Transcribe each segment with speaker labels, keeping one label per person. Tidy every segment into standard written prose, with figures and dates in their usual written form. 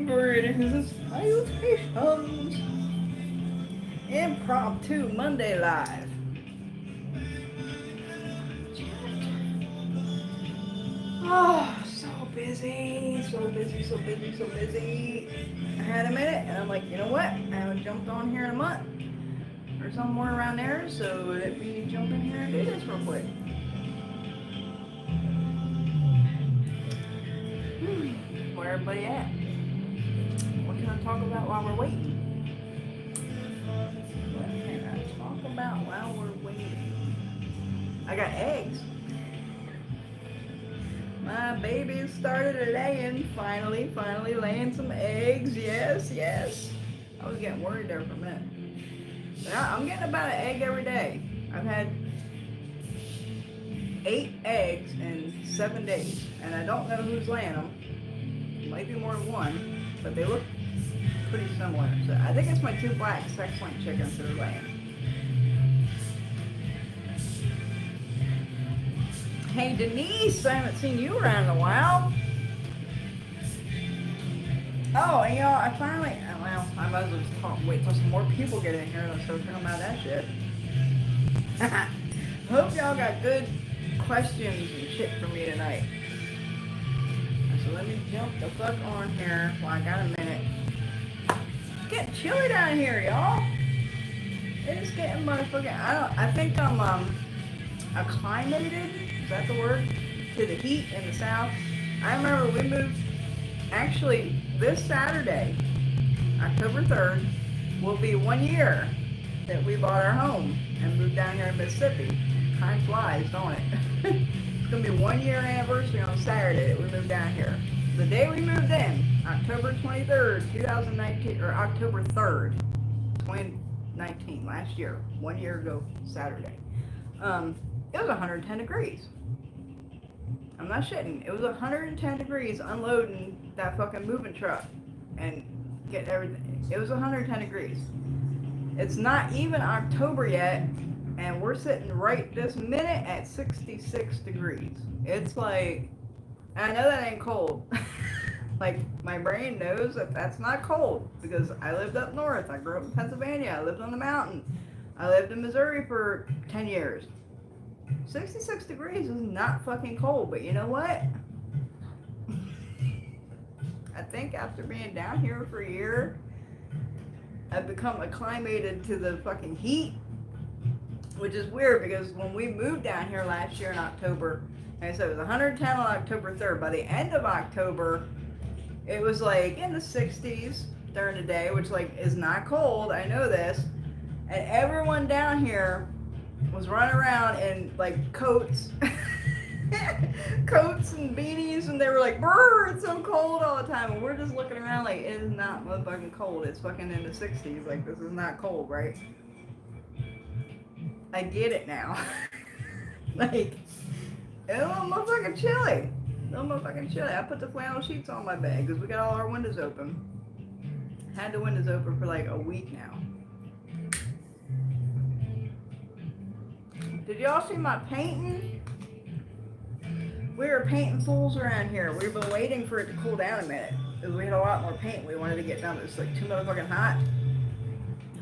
Speaker 1: Greetings, salutations. Impromptu Monday Live. Oh, so busy. I had a minute and I'm like, you know what? I haven't jumped on here in a month or somewhere around there, so let me jump in here and do this real quick. Where everybody at? What can I talk about while we're waiting? What can I talk about while we're waiting? I got eggs. My baby started laying, finally laying some eggs. Yes. I was getting worried there for a minute. But I'm getting about an egg every day. I've had 8 eggs in 7 days, and I don't know who's laying them. Might be more than one, but they look pretty similar. So I think it's my 2 black sex-link chickens that are laying. Hey Denise, I haven't seen you around in a while. Oh, and I finally, well, I might as well just wait till some more people get in here and start talking about that shit. Hope y'all got good questions and shit for me tonight. So let me jump the fuck on here while I got a minute. It's getting chilly down here, y'all. It's getting motherfucking, I think I'm acclimated, is that the word? To the heat in the south. I remember we moved, actually this Saturday, October 3rd, will be 1 year that we bought our home and moved down here in Mississippi. Time flies, don't it? It's going to be 1 year anniversary on Saturday that we moved down here. The day we moved in, October 23rd, 2019, or October 3rd, 2019, last year, 1 year ago Saturday. It was 110 degrees. I'm not shitting. It was 110 degrees unloading that fucking moving truck and getting everything. It was 110 degrees. It's not even October yet, and we're sitting right this minute at 66 degrees. It's like, I know that ain't cold. Like, my brain knows that that's not cold because I lived up north. I grew up in Pennsylvania. I lived on the mountain. I lived in Missouri for 10 years. 66 degrees is not fucking cold, but you know what? I think after being down here for a year, I've become acclimated to the fucking heat, which is weird because when we moved down here last year in October, like I said, it was 110 on October 3rd. By the end of October, it was like in the 60s during the day, which like is not cold, I know this, and everyone down here was running around in like coats coats and beanies, and they were like, brr, it's so cold all the time, and we're just looking around like, it is not motherfucking cold, it's fucking in the 60s, like this is not cold, right? I get it now. Like, it's a little motherfucking chilly. I put the flannel sheets on my bed because we got all our windows open. Had the windows open for like a week now. Did y'all see my painting? We were painting fools around here. We've been waiting for it to cool down a minute because we had a lot more paint we wanted to get done. It was like too motherfucking hot.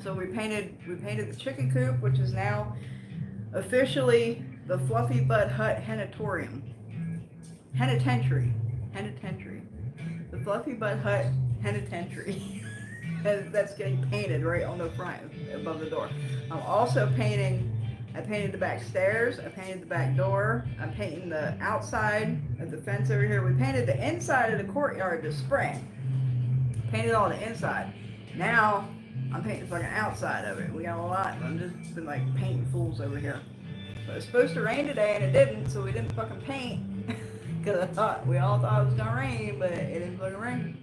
Speaker 1: So we painted the chicken coop, which is now officially the Fluffy Bud Hut Hennatorium. Henitentiary. The Fluffy Bud Hut Henitentiary. That's getting painted right on the front above the door. I'm also painting. I painted the back stairs, I painted the back door, I'm painting the outside of the fence over here. We painted the inside of the courtyard this spring. Painted all the inside. Now, I'm painting the fucking outside of it. We got a lot, I've just been like painting fools over here. But it's supposed to rain today and it didn't, so we didn't fucking paint. Because we all thought it was gonna rain, but it didn't fucking rain.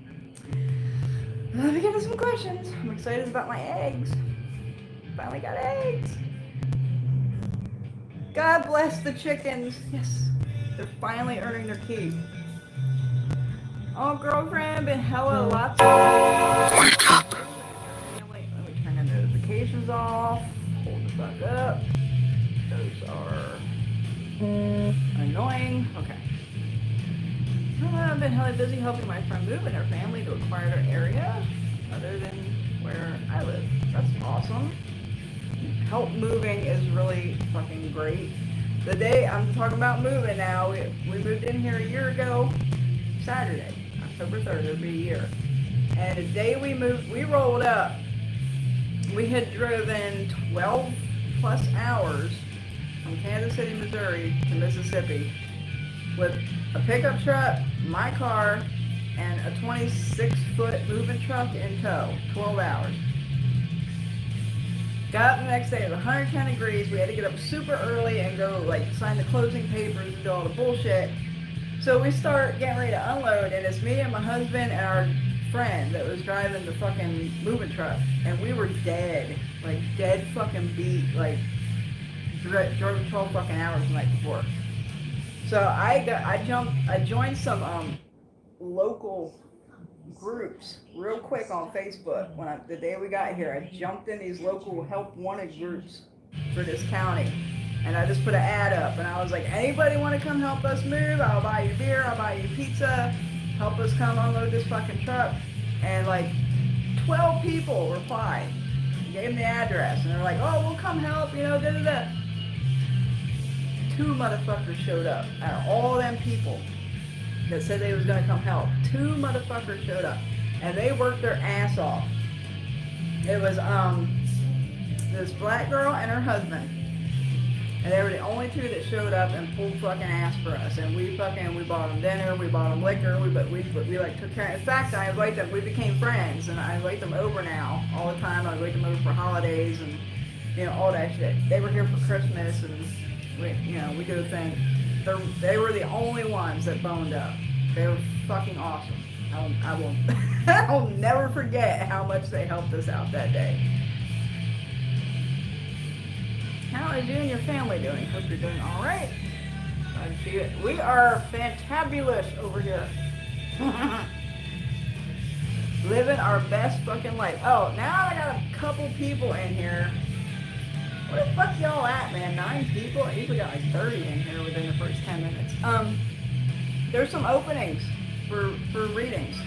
Speaker 1: Let me get to some questions. I'm excited about my eggs. Finally got eggs. God bless the chickens. Yes, they're finally earning their keep. Oh, girlfriend, been hella lots of... Wake up. Let me turn the notifications off. Hold the fuck up. Those are annoying. Okay. I've been hella busy helping my friend move and her family to a quieter area other than where I live. That's awesome. Help moving is really fucking great. The day I'm talking about moving now, we moved in here a year ago, Saturday, October 3rd, it'll be a year. And the day we moved, we rolled up. We had driven 12 plus hours from Kansas City, Missouri to Mississippi with a pickup truck, my car, and a 26-foot moving truck in tow. 12 hours. Got up the next day, it was 110 degrees. We had to get up super early and go like sign the closing papers and do all the bullshit. So we start getting ready to unload, and it's me and my husband and our friend that was driving the fucking moving truck, and we were dead, like dead fucking beat, like drove 12 fucking hours the night before. So I joined some local groups real quick on Facebook. The day we got here, I jumped in these local help wanted groups for this county, and I just put an ad up, and I was like, anybody want to come help us move? I'll buy you beer, I'll buy you pizza, help us come unload this fucking truck. And like 12 people replied, gave them the address, and they're like, oh, we'll come help, you know, da-da-da. 2 motherfuckers showed up out of all them people that said they was going to come help. 2 motherfuckers showed up, and they worked their ass off. It was this black girl and her husband, and they were the only 2 that showed up and pulled fucking ass for us. And we bought them dinner, we bought them liquor, we like took care. In fact, I invite them. We became friends, and I invite them over now all the time. I invite them over for holidays and, you know, all that shit. They were here for Christmas, and we do a thing. They were the only ones that boned up. They were fucking awesome. I will never forget how much they helped us out that day. How is you and your family doing? Hope you're doing all right. We are fantabulous over here. Living our best fucking life. Oh, now I got a couple people in here. Where the fuck y'all at, man? 9 people? I usually got like 30 in here within the first 10 minutes. There's some openings for readings.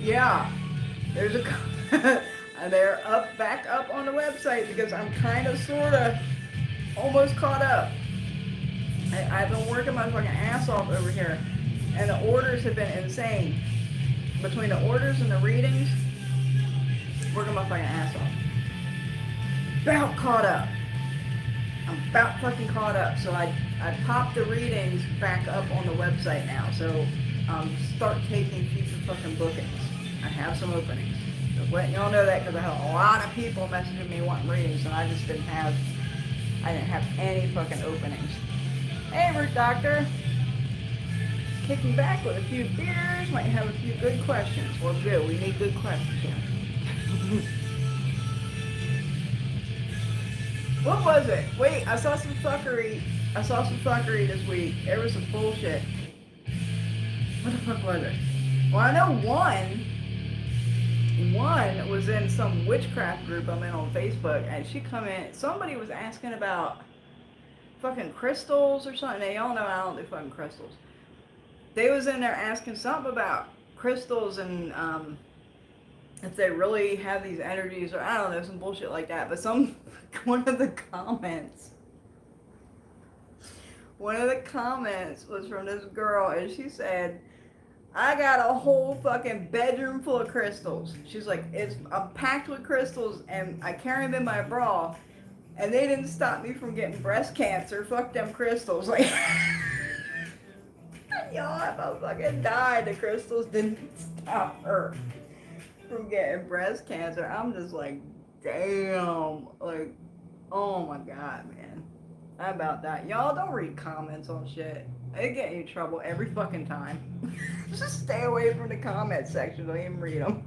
Speaker 1: Yeah. There's they're back up on the website because I'm kind of, sort of, almost caught up. I've been working my fucking ass off over here, and the orders have been insane. Between the orders and the readings, working my fucking ass off. About caught up. I'm about fucking caught up. So I popped the readings back up on the website now. So start taking future fucking bookings. I have some openings. So letting y'all know that because I had a lot of people messaging me wanting readings, and I just didn't have any fucking openings. Hey, Root Doctor. Kicking back with a few beers. Might have a few good questions. Well, good. We need good questions here. What was it? Wait, I saw some fuckery this week. There was some bullshit. What the fuck was it? Well, I know one was in some witchcraft group I'm in on Facebook, and she come in, somebody was asking about fucking crystals or something. Now, y'all know I don't do fucking crystals. They was in there asking something about crystals and if they really have these energies, or I don't know, some bullshit like that. But one of the comments was from this girl, and she said, I got a whole fucking bedroom full of crystals. She's like, I'm packed with crystals, and I carry them in my bra, and they didn't stop me from getting breast cancer. Fuck them crystals. Like, y'all, if I fucking died, the crystals didn't stop her from getting breast cancer. I'm just like, damn. Like, oh my God, man. How about that? Y'all don't read comments on shit. They get you in trouble every fucking time. Just stay away from the comment section. Don't even read them.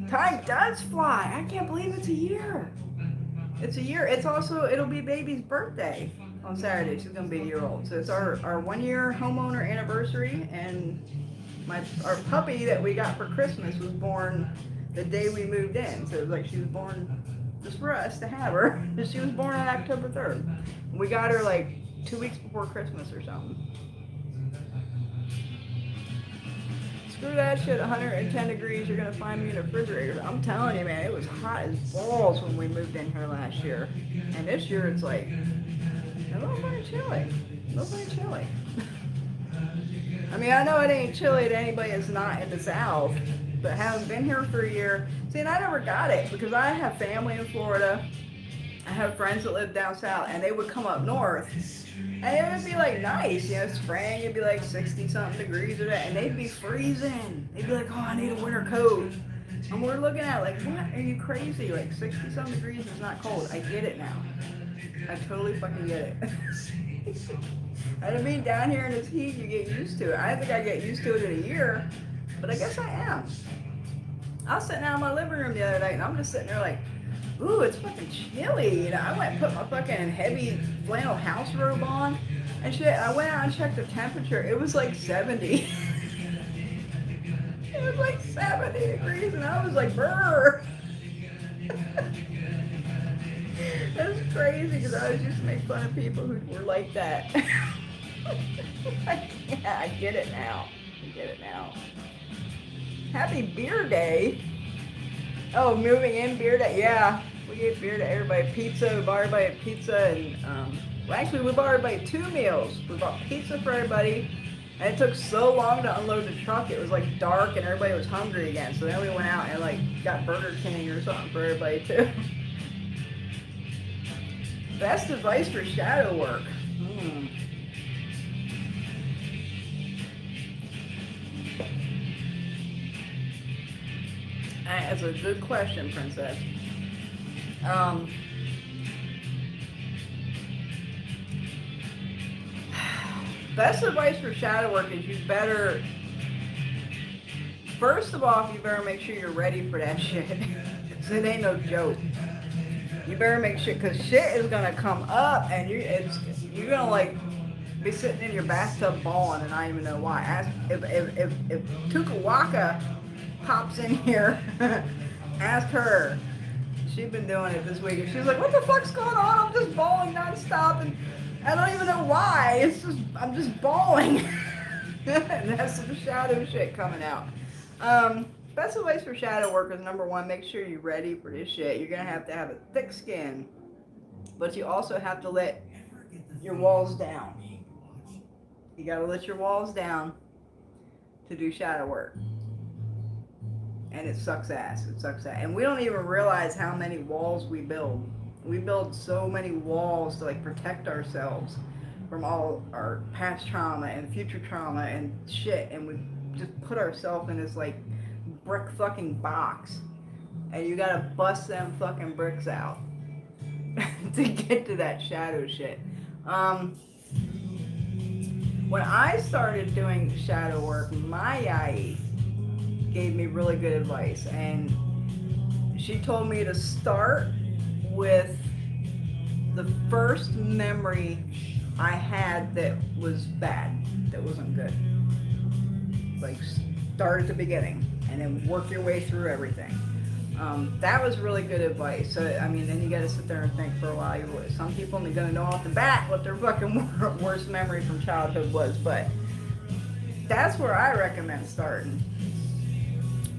Speaker 1: Time does fly. I can't believe it's a year. It's a year. It's also, it'll be baby's birthday on Saturday. She's going to be a year old. So it's our 1-year homeowner anniversary, and our puppy that we got for Christmas was born the day we moved in. So it was like she was born just for us to have her. She was born on October 3rd. We got her like 2 weeks before Christmas or something. Screw that shit, 110 degrees, you're gonna find me in a refrigerator. I'm telling you, man, it was hot as balls when we moved in here last year. And this year it's like, a little bit chilly. A little bit chilly. I mean, I know it ain't chilly to anybody that's not in the South, but having been here for a year, see, and I never got it because I have family in Florida. I have friends that live down south, and they would come up north, and it would be like nice, you know, spring, it'd be like 60-something degrees or that, and they'd be freezing. They'd be like, oh, I need a winter coat. And we're looking at it like, what, are you crazy? Like 60-something degrees is not cold. I get it now. I totally fucking get it. I mean, down here in this heat, you get used to it. I think I get used to it in a year, but I guess I am. I was sitting out in my living room the other night, and I'm just sitting there like, ooh, it's fucking chilly. You know, I went and put my fucking heavy flannel house robe on and shit. I went out and checked the temperature. It was like 70. It was like 70 degrees, and I was like, brr. That's crazy because I was used to make fun of people who were like that. I get it now. I get it now. Happy beer day. Oh, moving in beer day. Yeah, we gave beer to everybody. Pizza. We bought everybody pizza, and well, actually we bought everybody 2 meals. We bought pizza for everybody, and it took so long to unload the truck. It was like dark, and everybody was hungry again. So then we went out and like got Burger King or something for everybody too. Best advice for shadow work. That's a good question, Princess. Best advice for shadow work is you better, first of all, you better make sure you're ready for that shit. Because it ain't no joke. You better make sure, because shit is going to come up, and you're going to like be sitting in your bathtub bawling and I don't even know why. If Tukawaka pops in here, ask her. She's been doing it this week, and she's like, what the fuck's going on? I'm just bawling nonstop, and I don't even know why. It's just, I'm just bawling. And that's some shadow shit coming out. Best advice for shadow work is, number one, make sure you're ready for this shit. You're going to have a thick skin, but you also have to let your walls down. You got to let your walls down to do shadow work. And it sucks ass. It sucks ass. And we don't even realize how many walls we build. We build so many walls to like protect ourselves from all our past trauma and future trauma and shit. And we just put ourselves in this like brick fucking box. And you gotta bust them fucking bricks out to get to that shadow shit. When I started doing shadow work, my yai gave me really good advice, and she told me to start with the first memory I had that was bad, that wasn't good. Like, start at the beginning and then work your way through everything. That was really good advice. So, I mean, then you gotta sit there and think for a while. Some people are gonna know off the bat what their fucking worst memory from childhood was, but that's where I recommend starting.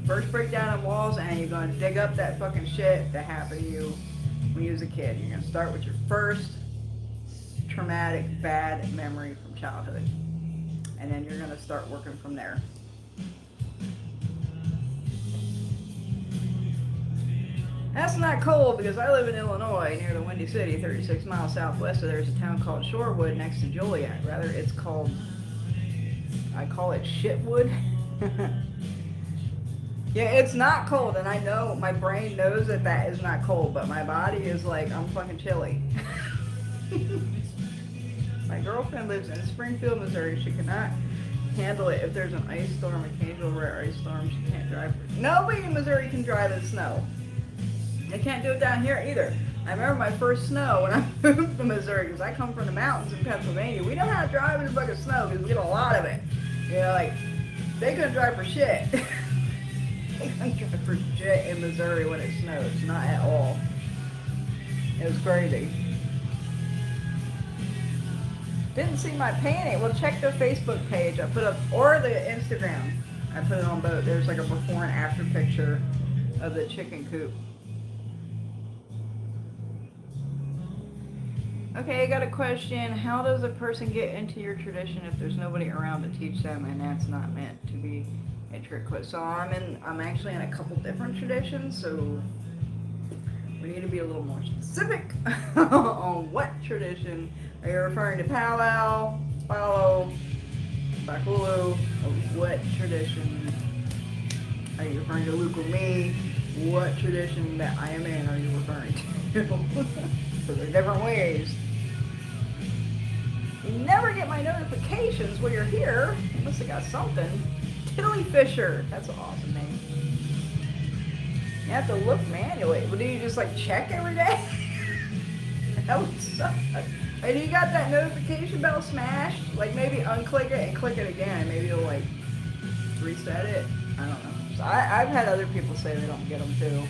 Speaker 1: First break down the walls, and you're going to dig up that fucking shit that happened to you when you was a kid. You're going to start with your first traumatic, bad memory from childhood. And then you're going to start working from there. That's not cold because I live in Illinois near the Windy City, 36 miles southwest. So there's a town called Shorewood next to Joliet. Rather, it's called, I call it Shitwood. Yeah, it's not cold, and I know, my brain knows that that is not cold, but my body is like, I'm fucking chilly. My girlfriend lives in Springfield, Missouri. She cannot handle it if there's an ice storm, occasional rare ice storm. She can't drive. Nobody in Missouri can drive in snow. They can't do it down here either. I remember my first snow when I moved to Missouri, because I come from the mountains in Pennsylvania. We know how to drive in a bucket of snow because we get a lot of it. You know, like, they couldn't drive for shit. They couldn't drive for shit in Missouri when it snows. Not at all. It was crazy. Didn't see my painting. Well, check the Facebook page. I put up, or the Instagram. I put it on both. There's like a before and after picture of the chicken coop. Okay, I got a question. How does a person get into your tradition if there's nobody around to teach them and that's not meant to be a trick question? So I'm actually in a couple different traditions, so we need to be a little more specific on what tradition. Are you referring to Pow-wow, Follow, Bakulu, or what tradition? Are you referring to Luke or me? What tradition that I am in are you referring to? So there are different ways. You never get my notifications when you're here. You must have got something. Tilly Fisher. That's an awesome name. You have to look manually. But do you just like check every day? That would suck. And you got that notification bell smashed? Like maybe unclick it and click it again. Maybe it'll like reset it. I don't know. So I've had other people say they don't get them too.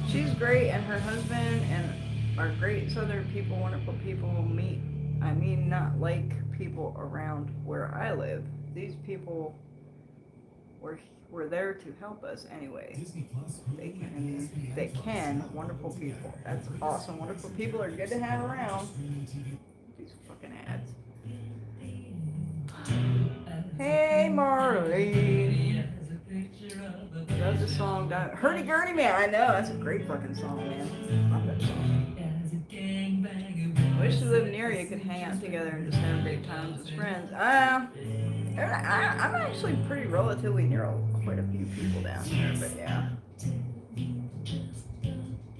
Speaker 1: She's great, and her husband and are great Southern people, wonderful people. I mean, not like people around where I live. These people were there to help us anyway. They can. Wonderful people. That's awesome. Wonderful people are good to have around. These fucking ads. Hey, Marlene. Love the song. Hurdy-gurdy man. I know. That's a great fucking song, man. Love that song. Wish to live near you, could hang out together and just have great times as friends. I'm actually pretty relatively near quite a few people down here, but yeah.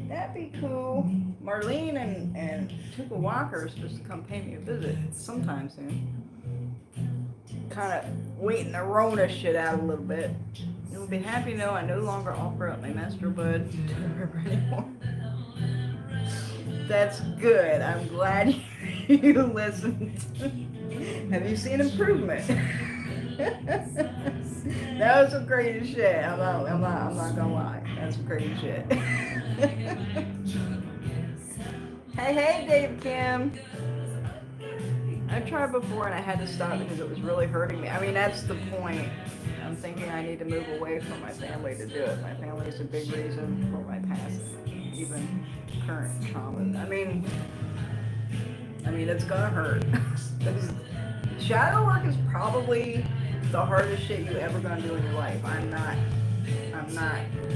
Speaker 1: That'd be cool. Marlene and Tuka Walker are supposed to come pay me a visit sometime soon. Kind of waiting the Rona shit out a little bit. You'll be happy to know I no longer offer up my menstrual blood to the river anymore. That's good. I'm glad you listened. Have you seen improvement? That was some crazy shit. I'm not gonna lie. That's some crazy shit. Hey, Dave Kim. I've tried before and I had to stop because it was really hurting me. I mean, that's the point. I'm thinking I need to move away from my family to do it. My family is a big reason for my past, even current trauma. I mean, it's gonna hurt. Shadow work is probably the hardest shit you ever gonna do in your life. I'm not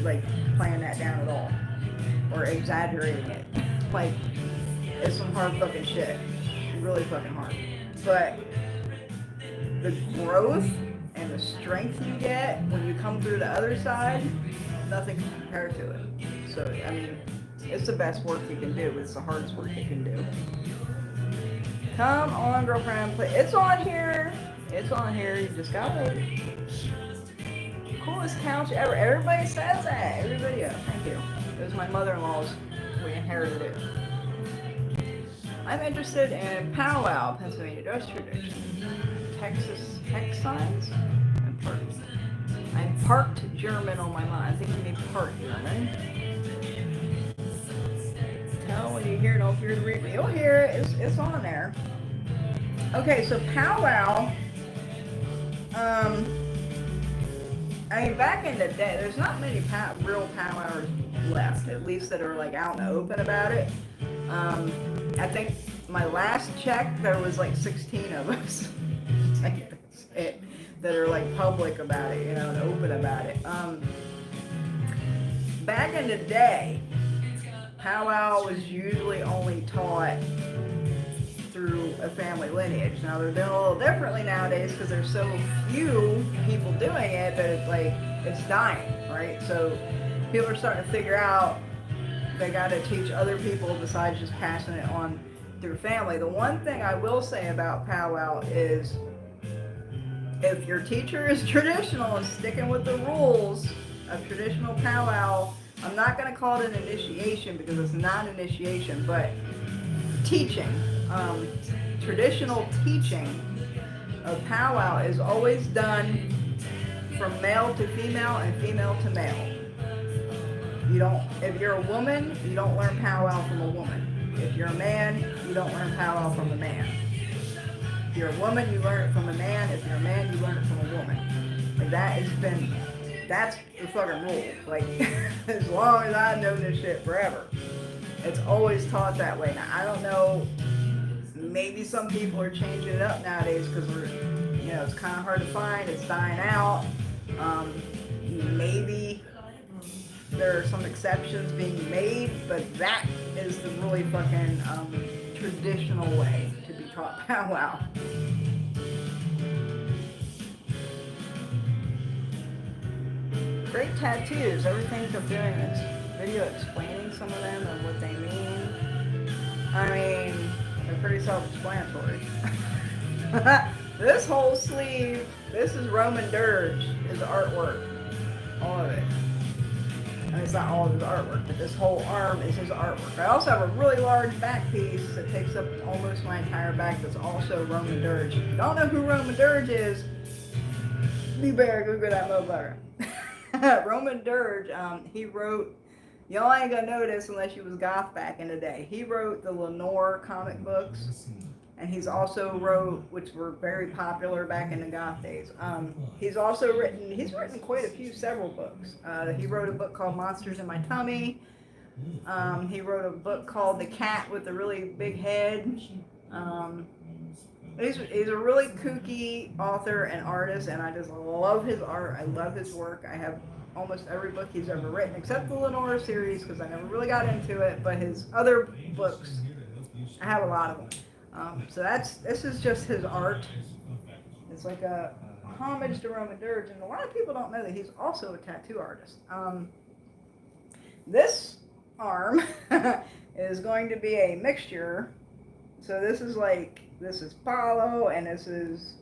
Speaker 1: like playing that down at all or exaggerating it. Like, it's some hard fucking shit. Really fucking hard. But the growth and the strength you get when you come through the other side, nothing can compare to it. So, I mean, it's the best work you can do, but it's the hardest work you can do. Come on, girlfriend, play. It's on here. It's on here. You just gotta wait. Coolest couch ever. Everybody says that. Every video. Thank you. It was my mother-in-law's. We inherited it. I'm interested in Pow-wow, Pennsylvania dress tradition. Texas hex signs. I'm parked German on my mind. I think you mean part German. Tell when you hear it, don't fear to read. You'll hear it. It's on there. Okay, so Pow-wow. I mean, back in the day, there's not many real Pow-wowers left, at least that are like out in the open about it. I think my last check, there was like 16 of us. That's it. That are like public about it, you know, and open about it. Back in the day, Pow-wow was usually only taught through a family lineage. Now they're doing a little differently nowadays because there's so few people doing it that it's dying, right? So people are starting to figure out they got to teach other people besides just passing it on through family. The one thing I will say about Pow-wow is if your teacher is traditional and sticking with the rules of traditional Pow-wow, I'm not going to call it an initiation because it's not an initiation, but teaching. Traditional teaching of Pow-wow is always done from male to female and female to male. If you're a woman, you don't learn Pow-wow from a woman. If you're a man, you don't learn powwow from a man. If you're a woman, you learn it from a man. If you're a man, you learn it from a woman. Like that's the fucking rule. Like, as long as I know this shit forever. It's always taught that way. Now, I don't know, maybe some people are changing it up nowadays because it's kind of hard to find. It's dying out. Maybe there are some exceptions being made, but that is the really fucking traditional way to be taught powwow. Great tattoos. Everything I'm doing this video explaining some of them and what they mean. I mean, they're pretty self-explanatory. This whole sleeve, this is Roman Dirge, his artwork. All of it. I mean, it's not all of his artwork, but this whole arm is his artwork. I also have a really large back piece that takes up almost my entire back that's also Roman Dirge. If you don't know who Roman Dirge is, you better Google that motherfucker. Roman Dirge, he wrote, y'all ain't gonna know this unless you was goth back in the day. He wrote the Lenore comic books, and he's also wrote, which were very popular back in the goth days. He's written quite a few, several books. He wrote a book called Monsters in My Tummy. He wrote a book called The Cat with the Really Big Head. He's a really kooky author and artist, and I just love his art. I love his work. I have almost every book he's ever written, except the Lenore series, because I never really got into it, but his other books, I have a lot of them. So this is just his art. It's like a homage to Roman Dirge, and a lot of people don't know that he's also a tattoo artist. This arm is going to be a mixture. So this is Paulo, and this is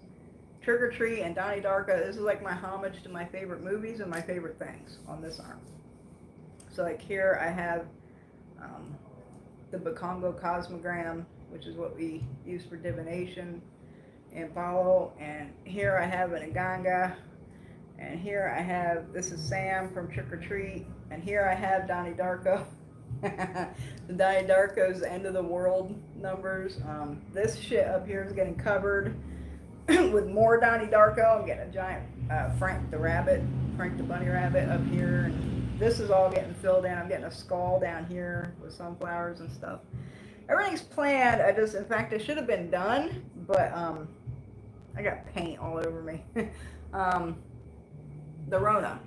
Speaker 1: Trick or Treat and Donnie Darko. This is like my homage to my favorite movies and my favorite things on this arm. So like here I have the Bakongo Cosmogram, which is what we use for divination in Paulo. And here I have an Nganga. And here I have, this is Sam from Trick or Treat. And here I have Donnie Darko. The Donnie Darko's End of the World numbers. This shit up here is getting covered with more Donnie Darko. I'm getting a giant Frank the Bunny Rabbit up here. And this is all getting filled in. I'm getting a skull down here with sunflowers and stuff. Everything's planned. In fact, it should have been done, but I got paint all over me. The Rona.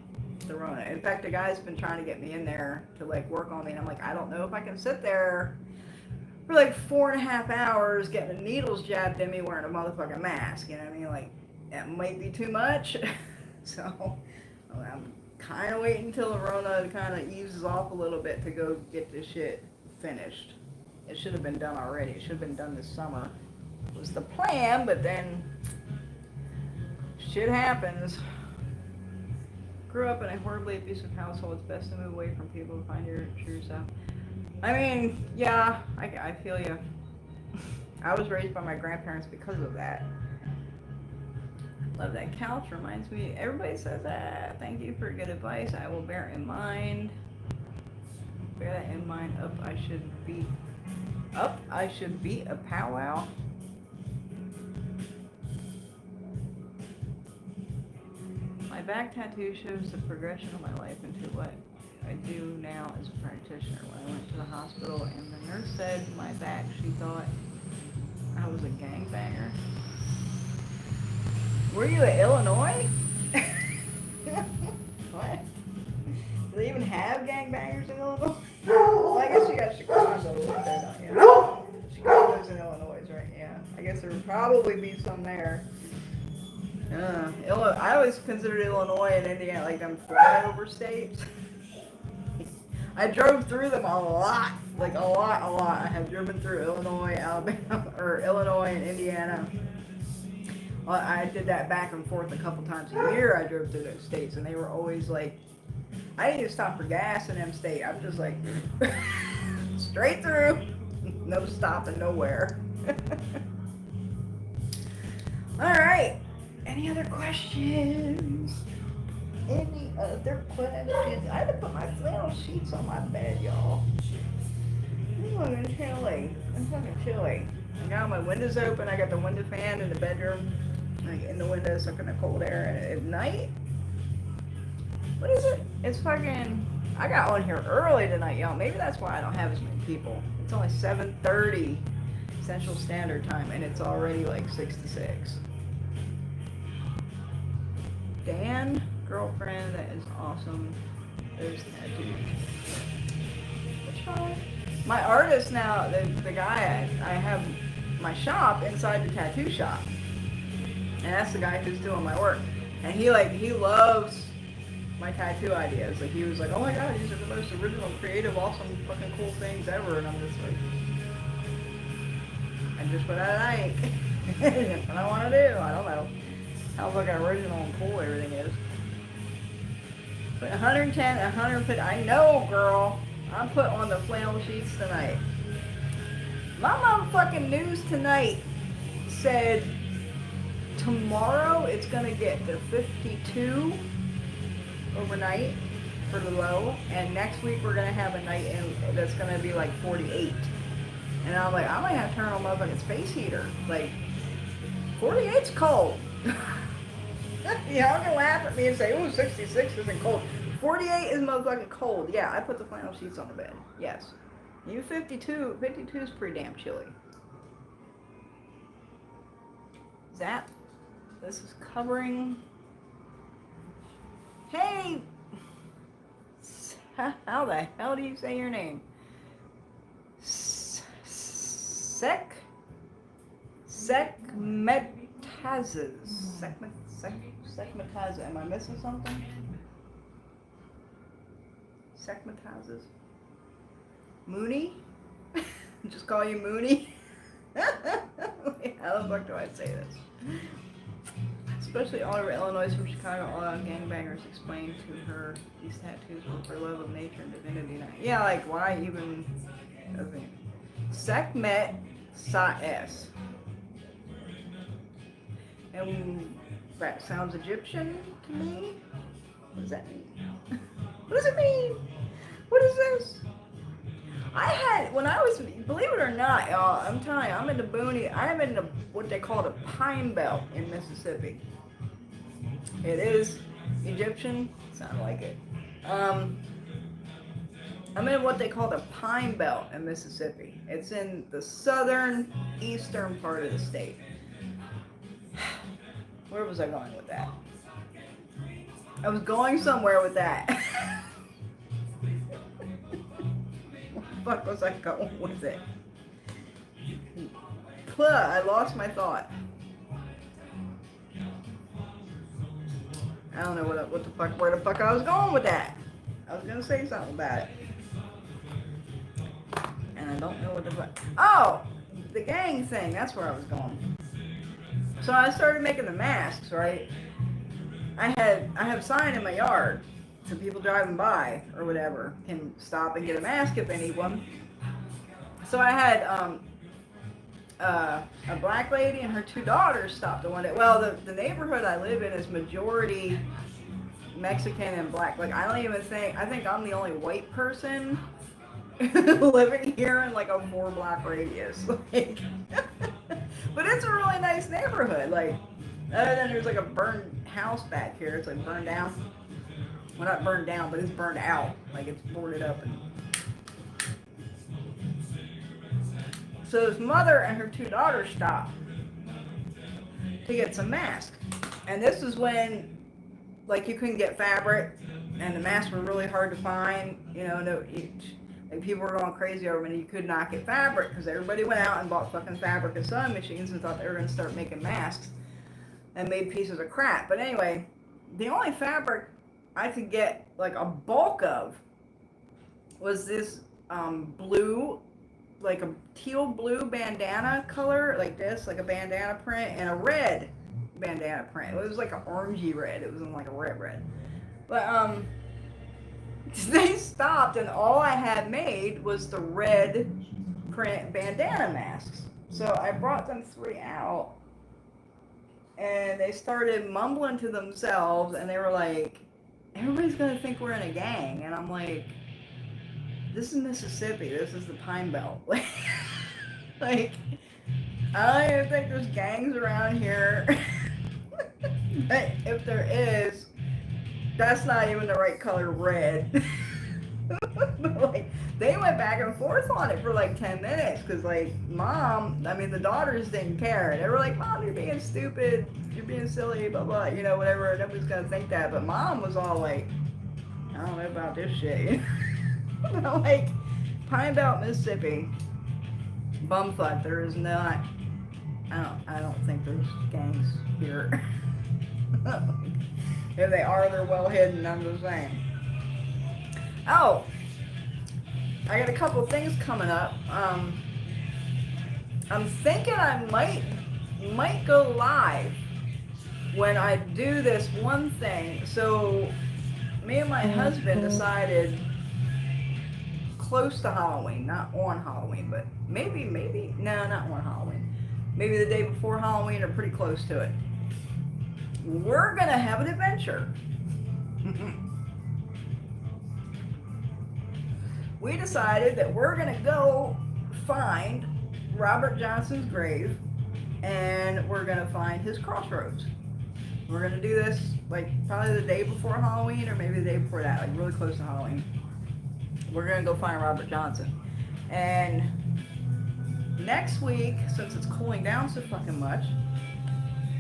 Speaker 1: In fact, the guy's been trying to get me in there to like work on me, and I'm like, I don't know if I can sit there for like 4.5 hours getting needles jabbed in me wearing a motherfucking mask. You know what I mean? Like, that might be too much. So I'm kind of waiting until the Rona kind of eases off a little bit to go get this shit finished. It should have been done already. It should have been done this summer. It was the plan, but then shit happens. Grew up in a horribly abusive household. It's best to move away from people and find your true self. I mean, yeah, I feel you. I was raised by my grandparents because of that. Love that couch. Reminds me, everybody says that. Thank you for good advice. I will bear in mind. Bear that in mind. I should beat a powwow. My back tattoo shows the progression of my life into what I do now as a practitioner. When I went to the hospital and the nurse said my back, she thought I was a gangbanger. Were you at Illinois? What? Do they even have gangbangers in Illinois? Well, I guess you got Chicago right there, don't you? Chicago's in Illinois, right? Yeah. I guess there would probably be some there. I always considered Illinois and Indiana like them flyover states. I drove through them a lot. I have driven through Illinois, Alabama, or Illinois and Indiana. Well, I did that back and forth a couple times a year. I drove through those states, and they were always like, I didn't even stop for gas in them states. I'm just like, straight through, no stopping nowhere. All right. Any other questions? I had to put my flannel sheets on my bed, y'all. It's fucking chilly. It's fucking chilly. I got my windows open. I got the window fan in the bedroom, like in the window, sucking the cold air. And at night, what is it? It's fucking. I got on here early tonight, y'all. Maybe that's why I don't have as many people. It's only 7:30 Central Standard Time, and it's already like 66. Dan, girlfriend, that is awesome. There's tattoos. Which one? My artist now, the guy, I have my shop inside the tattoo shop. And that's the guy who's doing my work. And he loves my tattoo ideas. Like, he was like, oh my god, these are the most original, creative, awesome, fucking cool things ever. And I'm just like, and just what I like. What I want to do. I don't know how fucking original and cool everything is. But 110, 150, I know, girl. I'm put on the flannel sheets tonight. My motherfucking news tonight said tomorrow it's gonna get to 52 overnight for the low, and next week we're gonna have a night in that's gonna be like 48. And I'm like, I might have to turn on motherfucking space heater. Like, 48's cold. Y'all can laugh at me and say, ooh, 66 isn't cold. 48 is motherfucking cold. Yeah, I put the flannel sheets on the bed. Yes. You 52 is pretty damn chilly. Zap. This is covering. Hey! How the hell do you say your name? Sekmetazes. Sekmetaza. Am I missing something? Sekmetazes. Mooney? Just call you Mooney? How the fuck do I say this? Especially all over Illinois from Chicago, all out gangbangers explain to her these tattoos were for love of nature and divinity night. Yeah, like, why even? Okay. Sekmet Saes. And that sounds Egyptian to me. What does that mean? What does it mean? What is this? I had, when I was, believe it or not, y'all, I'm telling you, I'm in the boonies. I'm in the, what they call the Pine Belt in Mississippi. It is Egyptian. Sound like it. I'm in what they call the Pine Belt in Mississippi. It's in the southern, eastern part of the state. Where was I going with that? I was going somewhere with that. Where the fuck was I going with it? I lost my thought. I don't know what the fuck, where the fuck I was going with that. I was gonna say something about it. And I don't know what the fuck. Oh! The gang thing, that's where I was going. So I started making the masks, right? I have a sign in my yard, so people driving by or whatever can stop and get a mask if they need one. So I had a black lady and her two daughters stopped the one day. Well, the neighborhood I live in is majority Mexican and black. Like, I don't even think, I think I'm the only white person living here in like a 4-block radius. Like, but it's a really nice neighborhood. Like, other than there's like a burned house back here. It's like burned down. Well, not burned down, but it's burned out. Like, it's boarded up. And so his mother and her two daughters stopped to get some masks. And this is when, like, you couldn't get fabric and the masks were really hard to find. You know, like, people were going crazy over them, and you could not get fabric because everybody went out and bought fucking fabric and sewing machines and thought they were going to start making masks and made pieces of crap. But anyway, the only fabric I could get like a bulk of was this blue, like a teal blue bandana color, like this, like a bandana print, and a red bandana print. It was like an orangey red. It wasn't like a red. But they stopped, and all I had made was the red print bandana masks. So I brought them 3 out, and they started mumbling to themselves, and they were like, everybody's gonna think we're in a gang. And I'm like, This is Mississippi. This is the Pine Belt. Like, I don't even think there's gangs around here. But if there is, that's not even the right color red. Like, they went back and forth on it for like 10 minutes because, like, the daughters didn't care. They were like, Mom, you're being stupid, you're being silly, blah, blah, whatever. Nobody's gonna think that. But Mom was all like, I don't know about this shit. Like, Pine Belt, Mississippi, bumfuck, there is not, I don't think there's gangs here. If they are, they're well hidden, I'm just saying. Oh, I got a couple things coming up. I'm thinking I might go live when I do this one thing. So me and my husband decided close to Halloween, not on Halloween, but maybe, no, not on Halloween. Maybe the day before Halloween or pretty close to it. We're gonna have an adventure. We decided that we're gonna go find Robert Johnson's grave and we're gonna find his crossroads. We're gonna do this like probably the day before Halloween or maybe the day before that, like really close to Halloween. We're gonna go find Robert Johnson. And next week, since it's cooling down so fucking much,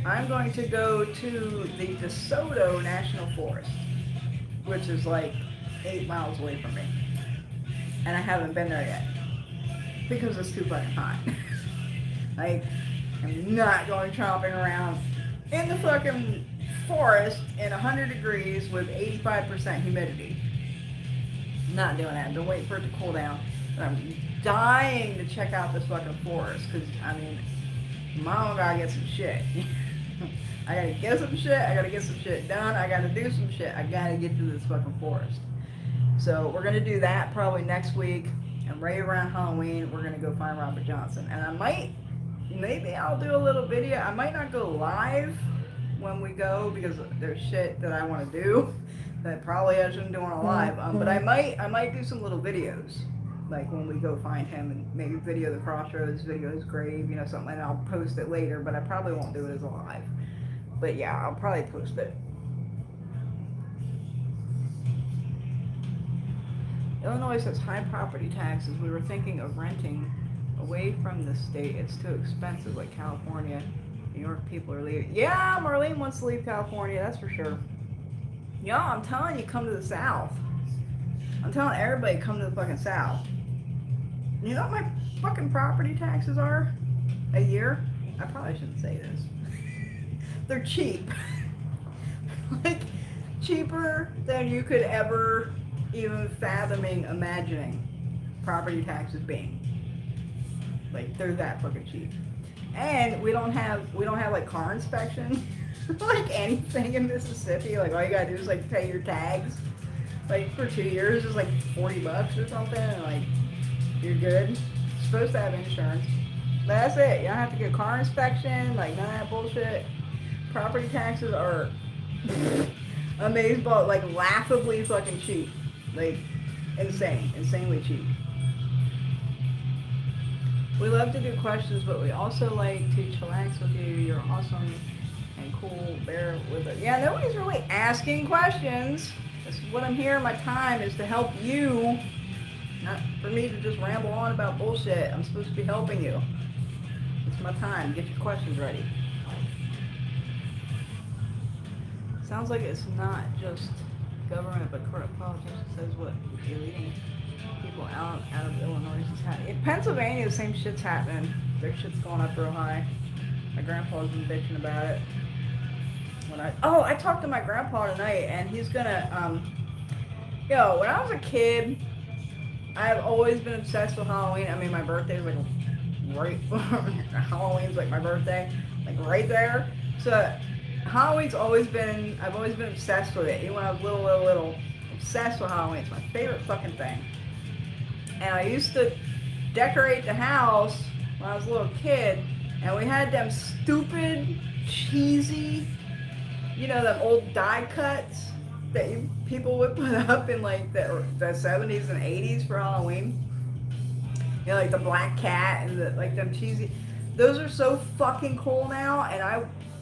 Speaker 1: I'm going to go to the DeSoto National Forest, which is like 8 miles away from me. And I haven't been there yet because it's too fucking hot. Like, I'm not going tromping around in the fucking forest in 100 degrees with 85% humidity. Not doing that. Been waiting for it to cool down. And I'm dying to check out this fucking forest because, Mom gotta get some shit. I gotta get some shit. I gotta get some shit done. I gotta do some shit. I gotta get to this fucking forest. So we're gonna do that probably next week. And right around Halloween, we're gonna go find Robert Johnson. And maybe I'll do a little video. I might not go live when we go because there's shit that I want to do that probably I shouldn't do on a live. But I might do some little videos, like when we go find him, and maybe video the crossroads, video his grave, something like that. I'll post it later, but I probably won't do it as a live. But yeah, I'll probably post it. Illinois says high property taxes. We were thinking of renting away from the state. It's too expensive, like California. New York people are leaving. Yeah, Marlene wants to leave California, that's for sure. Y'all, I'm telling you, come to the South. I'm telling everybody, come to the fucking South. You know what my fucking property taxes are a year? I probably shouldn't say this. They're cheap. Like, cheaper than you could ever even imagining property taxes being. Like, they're that fucking cheap. And we don't have like car inspection, like anything in Mississippi. Like, all you gotta do is like pay your tags. Like, for 2 years, it's like $40 or something, and like, you're good. You're supposed to have insurance. But that's it. You don't have to get a car inspection, like none of that bullshit. Property taxes are amazing, but like laughably fucking cheap. Like, insanely cheap. We love to do questions, but we also like to chillax with you. You're awesome and cool. Bear with it. Yeah, nobody's really asking questions. That's what I'm here. My time is to help you, not for me to just ramble on about bullshit. I'm supposed to be helping you. It's my time. Get your questions ready. Sounds like it's not just government, but corrupt politics. It says what deleting people out of Illinois is happening. In Pennsylvania, the same shit's happening. Their shit's going up real high. My grandpa's been bitching about it. I talked to my grandpa tonight, and he's gonna, when I was a kid, I've always been obsessed with Halloween. I mean, my birthday's like right, Halloween's like my birthday, like right there. So Halloween's I've always been obsessed with it. Even when I was little, obsessed with Halloween. It's my favorite fucking thing. And I used to decorate the house when I was a little kid, and we had them stupid, cheesy, them old die cuts that people would put up in like the 70s and 80s for Halloween. You know, like the black cat and the like them cheesy. Those are so fucking cool now, and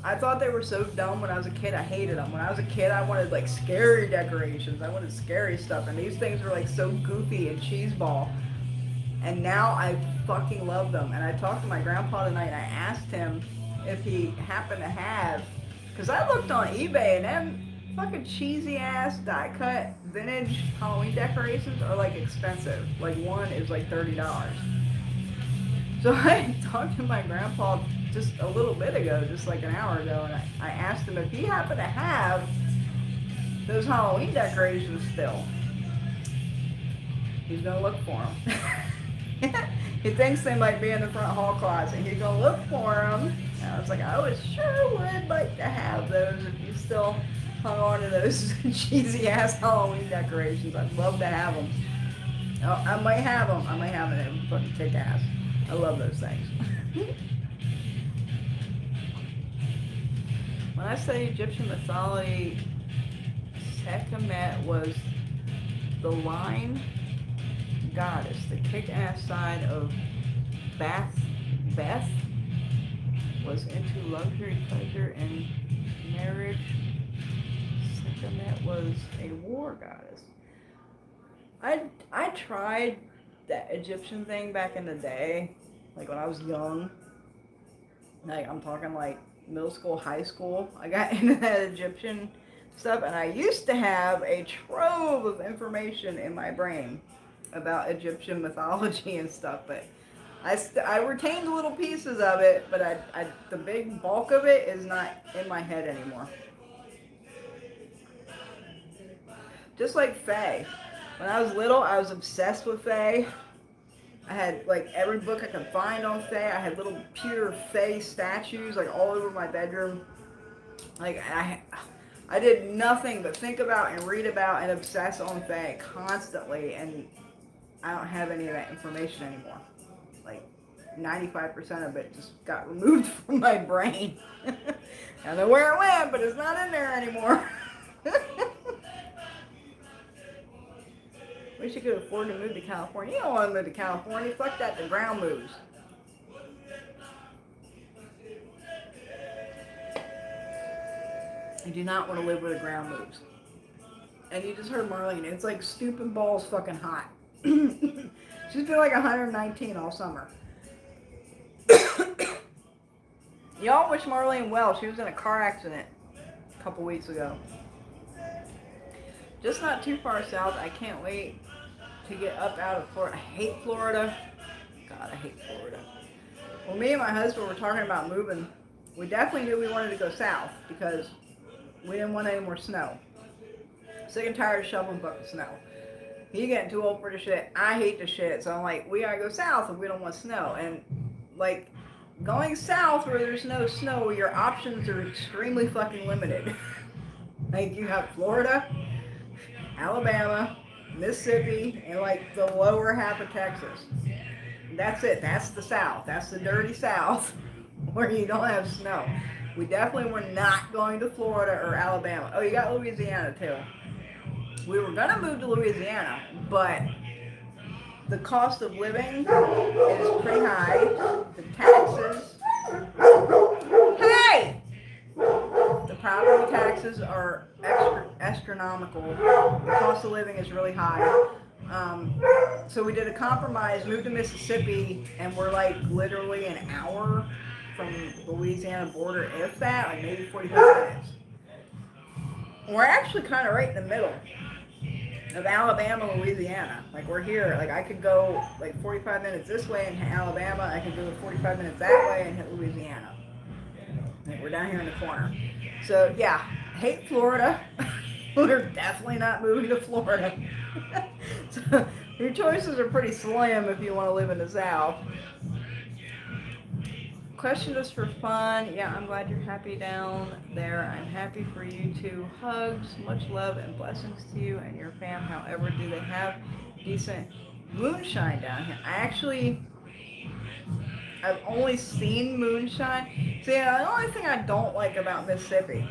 Speaker 1: I thought they were so dumb when I was a kid. I hated them. When I was a kid, I wanted like scary decorations. I wanted scary stuff, and these things were like so goofy and cheeseball. And now I fucking love them. And I talked to my grandpa tonight, and I asked him if he happened to have, because I looked on eBay, and them fucking cheesy ass die cut vintage Halloween decorations are like expensive. Like one is like $30. So I talked to my grandpa just a little bit ago, just like an hour ago, and I asked him if he happened to have those Halloween decorations still. He's gonna look for them. He thinks they might be in the front hall closet. He's gonna look for them. And I was like, I sure would like to have those if you still hung on to those cheesy ass Halloween decorations. I'd love to have them. Oh, I might have them. I might have them. They would fucking kick ass. I love those things. When I say Egyptian mythology, Sekhmet was the line goddess, the kick-ass side of Beth was into luxury, pleasure, and marriage. Sekhmet was a war goddess. I tried that Egyptian thing back in the day, like when I was young. Like I'm talking like middle school, high school. I got into that Egyptian stuff, and I used to have a trove of information in my brain about Egyptian mythology and stuff, but I retained little pieces of it, but the big bulk of it is not in my head anymore. Just like Fae. When I was little, I was obsessed with Fae. I had like every book I could find on Fae. I had little pewter Fae statues like all over my bedroom. Like I did nothing but think about and read about and obsess on Fae constantly, and I don't have any of that information anymore. Like 95% of it just got removed from my brain. I don't know where it went, but it's not in there anymore. Wish you could afford to move to California. You don't want to move to California. Fuck that, the ground moves. You do not want to live where the ground moves. And you just heard Marlene. It's like stupid balls fucking hot. She's been like 119 all summer. Y'all wish Marlene well. She was in a car accident a couple weeks ago. Just not too far south. I can't wait to get up out of Florida. I hate Florida. God, I hate Florida. Well, me and my husband were talking about moving. We definitely knew we wanted to go south because we didn't want any more snow. Sick and tired of shoveling fucking snow. He's getting too old for the shit. I hate the shit. So I'm like, we gotta go south if we don't want snow. And like, going south where there's no snow, your options are extremely fucking limited. Like, you have Florida, Alabama, Mississippi, and like the lower half of Texas. That's it. That's the South. That's the dirty South where you don't have snow. We definitely were not going to Florida or Alabama. Oh, you got Louisiana too. We were going to move to Louisiana, but the cost of living is pretty high. The taxes. Hey! The property taxes are astronomical. The cost of living is really high. So we did a compromise, moved to Mississippi, and we're like literally an hour from the Louisiana border, if that, like maybe 45 minutes. We're actually kind of right in the middle of Alabama, Louisiana. Like we're here. Like I could go like 45 minutes this way in Alabama. I could go 45 minutes that way and hit Louisiana. Like we're down here in the corner. So yeah, hate Florida. We're definitely not moving to Florida. So your choices are pretty slim if you want to live in the South. Question just for fun. Yeah, I'm glad you're happy down there. I'm happy for you too. Hugs, much love and blessings to you and your fam. However, do they have decent moonshine down here? I've only seen moonshine. See, the only thing I don't like about Mississippi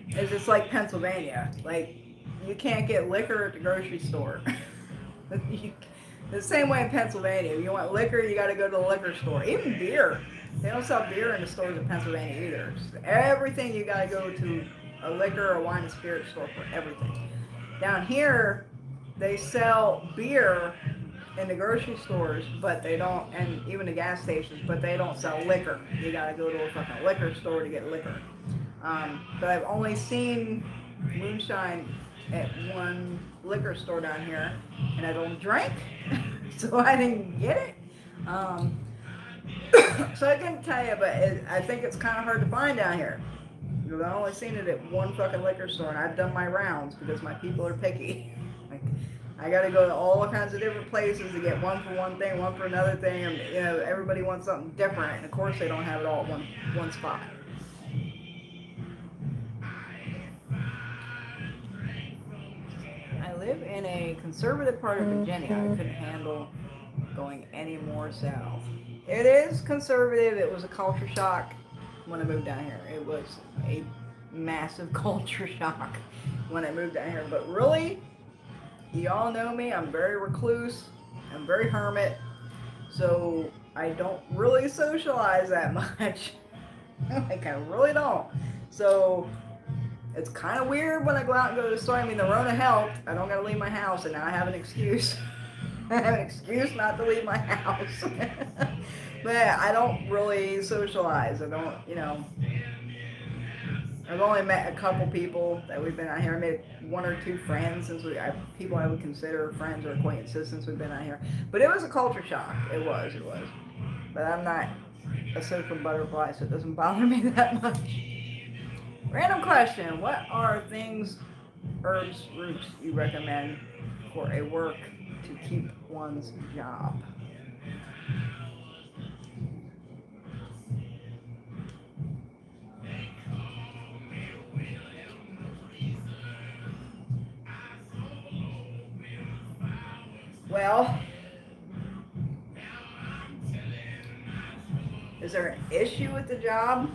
Speaker 1: is it's like Pennsylvania. Like, you can't get liquor at the grocery store. you, the same way in Pennsylvania. If you want liquor, you got to go to the liquor store. Even beer. They don't sell beer in the stores in Pennsylvania either. Everything you got to go to a liquor or wine and spirit store for everything. Down here, they sell beer in the grocery stores, but they don't, and even the gas stations, but they don't sell liquor. You got to go to a fucking liquor store to get liquor. But I've only seen moonshine at one liquor store down here, and I don't drink, so I didn't get it. Um, so I couldn't tell you, but I think it's kind of hard to find down here. Because I've only seen it at one fucking liquor store, and I've done my rounds because my people are picky. Like, I got to go to all kinds of different places to get one for one thing, one for another thing, and you know everybody wants something different, and of course they don't have it all at one spot. I live in a conservative part of Virginia. I couldn't handle going any more south. It is conservative. It was a culture shock when I moved down here. It was a massive culture shock when I moved down here. But really, y'all know me. I'm very recluse. I'm very hermit. So I don't really socialize that much. Like, I really don't. So it's kind of weird when I go out and go to the store. I mean, the Rona helped. I don't got to leave my house, and now I have an excuse. I have an excuse not to leave my house. But I don't really socialize. I don't, you know. I've only met a couple people that we've been out here. I made one or two friends since people I would consider friends or acquaintances since we've been out here. But it was a culture shock. It was. But I'm not a social butterfly, so it doesn't bother me that much. Random question. What are things, herbs, roots you recommend for a work to keep one's job? Well, is there an issue with the job?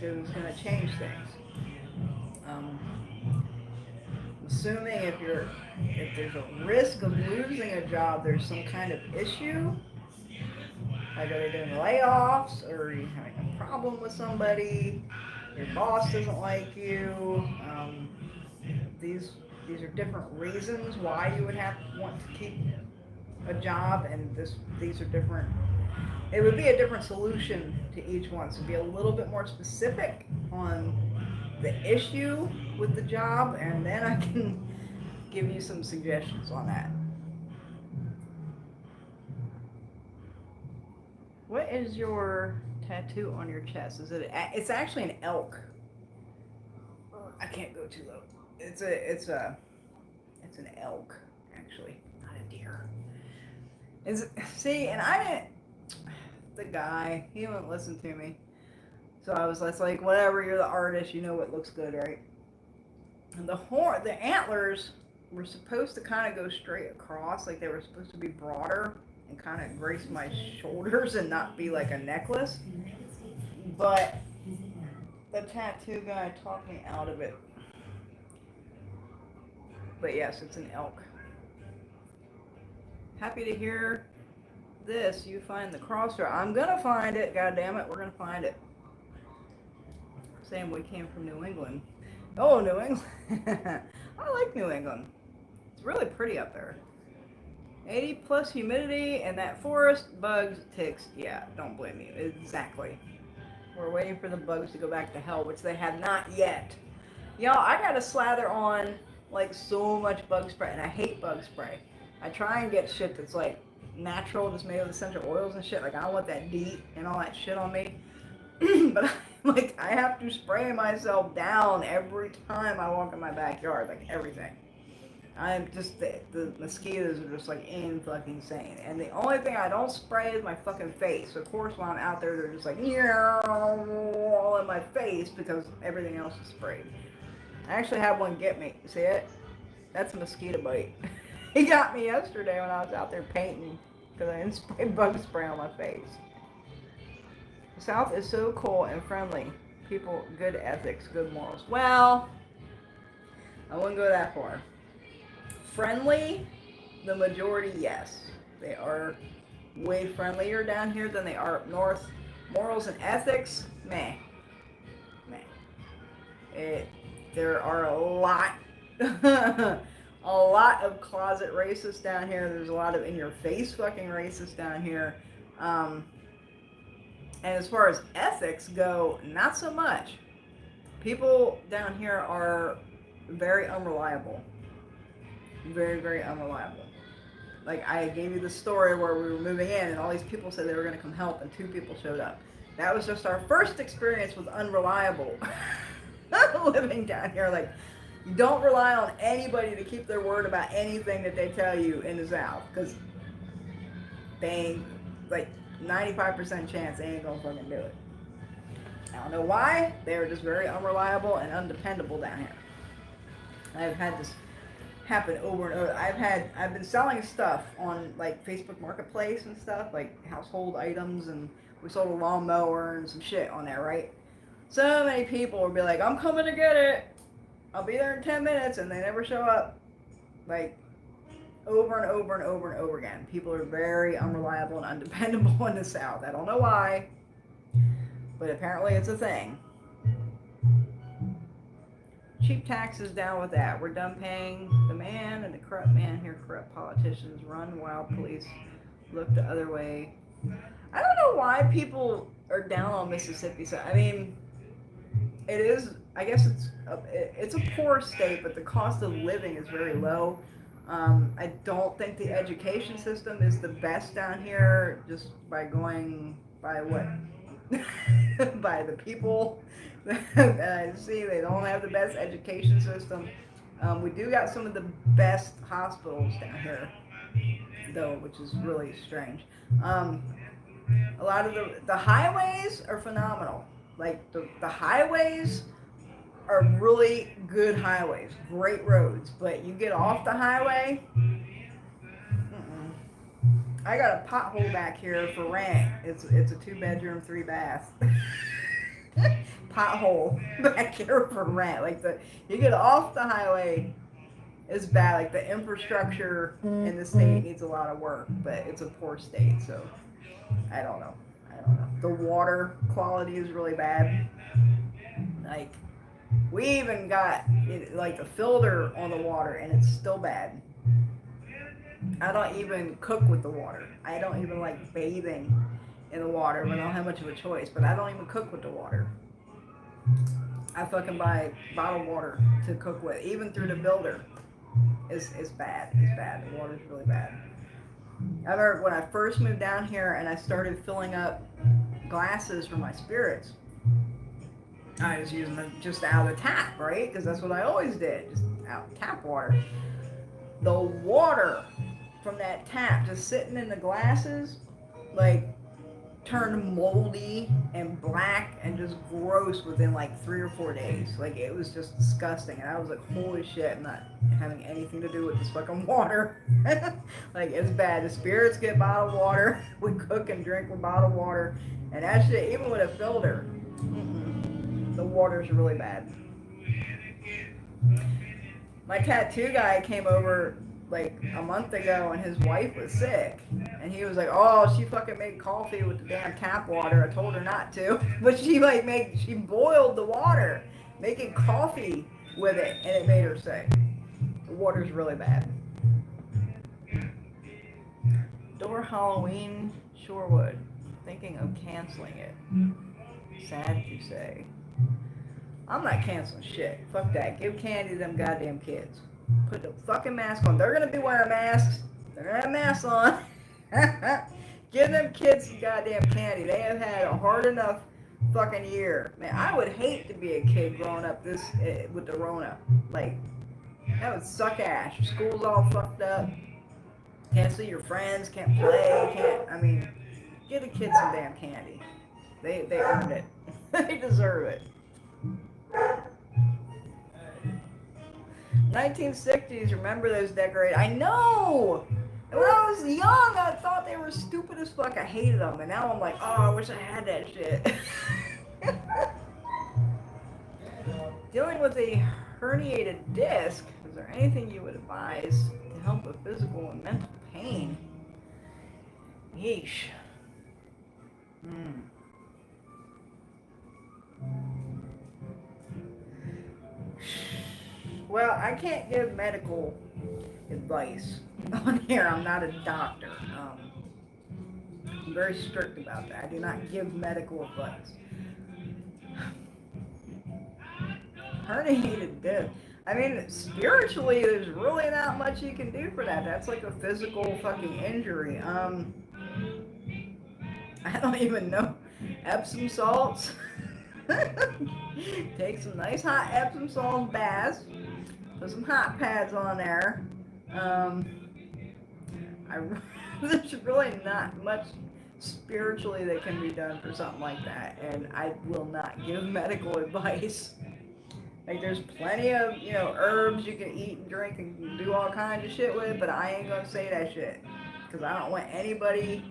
Speaker 1: Who's going to change things? Assuming if there's a risk of losing a job, there's some kind of issue. Like, are they doing layoffs, or are you having a problem with somebody? Your boss doesn't like you. These are different reasons why you would want to keep a job, and these are different. It would be a different solution to each one. So be a little bit more specific on the issue with the job, and then I can give you some suggestions on that. What is your tattoo on your chest? It's actually an elk. I can't go too low. It's an elk, actually, not a deer. And I didn't. The guy, he wouldn't listen to me. So I was like, whatever, you're the artist, you know what looks good, right? And the antlers were supposed to kind of go straight across, like they were supposed to be broader and kind of grace my shoulders and not be like a necklace. But the tattoo guy talked me out of it. But yes, it's an elk. Happy to hear this. You find the crossroad. I'm gonna find it. God damn it, we're gonna find it. Saying we came from New England. Oh, New England. I like New England. It's really pretty up there. 80 plus humidity and that forest, bugs, ticks. Yeah, don't blame me. Exactly. We're waiting for the bugs to go back to hell, which they have not yet. Y'all, I gotta slather on like so much bug spray, and I hate bug spray. I try and get shit that's like natural, just made with essential oils and shit. Like, I don't want that DEET and all that shit on me. But I have to spray myself down every time I walk in my backyard, like everything. I'm just, the mosquitoes are just like insane. And the only thing I don't spray is my fucking face. So of course when I'm out there, they're just like, all in my face because everything else is sprayed. I actually had one get me. See it? That's a mosquito bite. He got me yesterday when I was out there painting because I didn't spray bug spray on my face. The South is so cool and friendly. People, good ethics, good morals. Well, I wouldn't go that far. Friendly, the majority, yes. They are way friendlier down here than they are up north. Morals and ethics, meh. Meh. There are a lot, a lot of closet racists down here. There's a lot of in-your-face fucking racists down here. And as far as ethics go, not so much. People down here are very unreliable. Very, very unreliable. Like, I gave you the story where we were moving in and all these people said they were going to come help and 2 people showed up. That was just our first experience with unreliable living down here. Like, you don't rely on anybody to keep their word about anything that they tell you in the South, because they ain't, like, 95% chance they ain't gonna fucking do it. I don't know why. They're just very unreliable and undependable down here. I've had this happen over and over. I've been selling stuff on like Facebook Marketplace and stuff, like household items, and we sold a lawnmower and some shit on there, right? So many people will be like, I'm coming to get it. I'll be there in 10 minutes, and they never show up. Like, over and over and over and over again. People are very unreliable and undependable in the South. I don't know why, but apparently it's a thing. Cheap taxes, down with that. We're done paying the man and the corrupt man here. Corrupt politicians run while police look the other way. I don't know why people are down on Mississippi. So I mean, it is. I guess it's a poor state, but the cost of living is very low. I don't think the education system is the best down here, just by going by what by the people that I see. They don't have the best education system. We do got some of the best hospitals down here, though, which is really strange. A lot of the highways are phenomenal. Like, the highways are really good highways, great roads, but you get off the highway, I got a pothole back here for rent. It's a 2-bedroom, 3-bath pothole back here for rent. Like, you get off the highway, it's bad. Like, the infrastructure in the state needs a lot of work, but it's a poor state, so I don't know. The water quality is really bad. Like, we even got like the filter on the water, and it's still bad. I don't even cook with the water. I don't even like bathing in the water, but I don't have much of a choice. But I don't even cook with the water. I fucking buy bottled water to cook with, even through the builder. It's bad. It's bad. The water's really bad. I remember when I first moved down here and I started filling up glasses for my spirits. I was using them just out of the tap, right? Because that's what I always did, just out of tap water. The water from that tap just sitting in the glasses, like, turned moldy and black and just gross within like 3 or 4 days. Like, it was just disgusting. And I was like, holy shit, I'm not having anything to do with this fucking water. Like, it's bad. The spirits get bottled water. We cook and drink with bottled water. And that shit, even with a filter, the water's really bad. My tattoo guy came over like a month ago, and his wife was sick, and he was like, oh, she fucking made coffee with the damn tap water. I told her not to, but she boiled the water, making coffee with it, and it made her sick. The water's really bad. Door Halloween, Shorewood, thinking of canceling it. Sad to say. I'm not canceling shit. Fuck that. Give candy to them goddamn kids. Put the fucking mask on. They're gonna be wearing masks. They're gonna have masks on. Give them kids some goddamn candy. They have had a hard enough fucking year. Man, I would hate to be a kid growing up with the Rona. Like, that would suck ass. Your school's all fucked up. Can't see your friends. Can't play. Give the kids some damn candy. They earned it. They deserve it. 1960s, remember those decorated? I know! And when I was young, I thought they were stupid as fuck. I hated them. And now I'm like, oh, I wish I had that shit. with a herniated disc, is there anything you would advise to help with physical and mental pain? Yeesh. Well, I can't give medical advice on here. I'm not a doctor. I'm very strict about that. I do not give medical advice. Herniated disc. I mean, spiritually, there's really not much you can do for that. That's like a physical fucking injury. I don't even know. Epsom salts. Take some nice hot Epsom salt baths. Put some hot pads on there. I, there's really not much spiritually that can be done for something like that, and I will not give medical advice. Like, there's plenty of, you know, herbs you can eat and drink and do all kinds of shit with, but I ain't gonna say that shit. Because I don't want anybody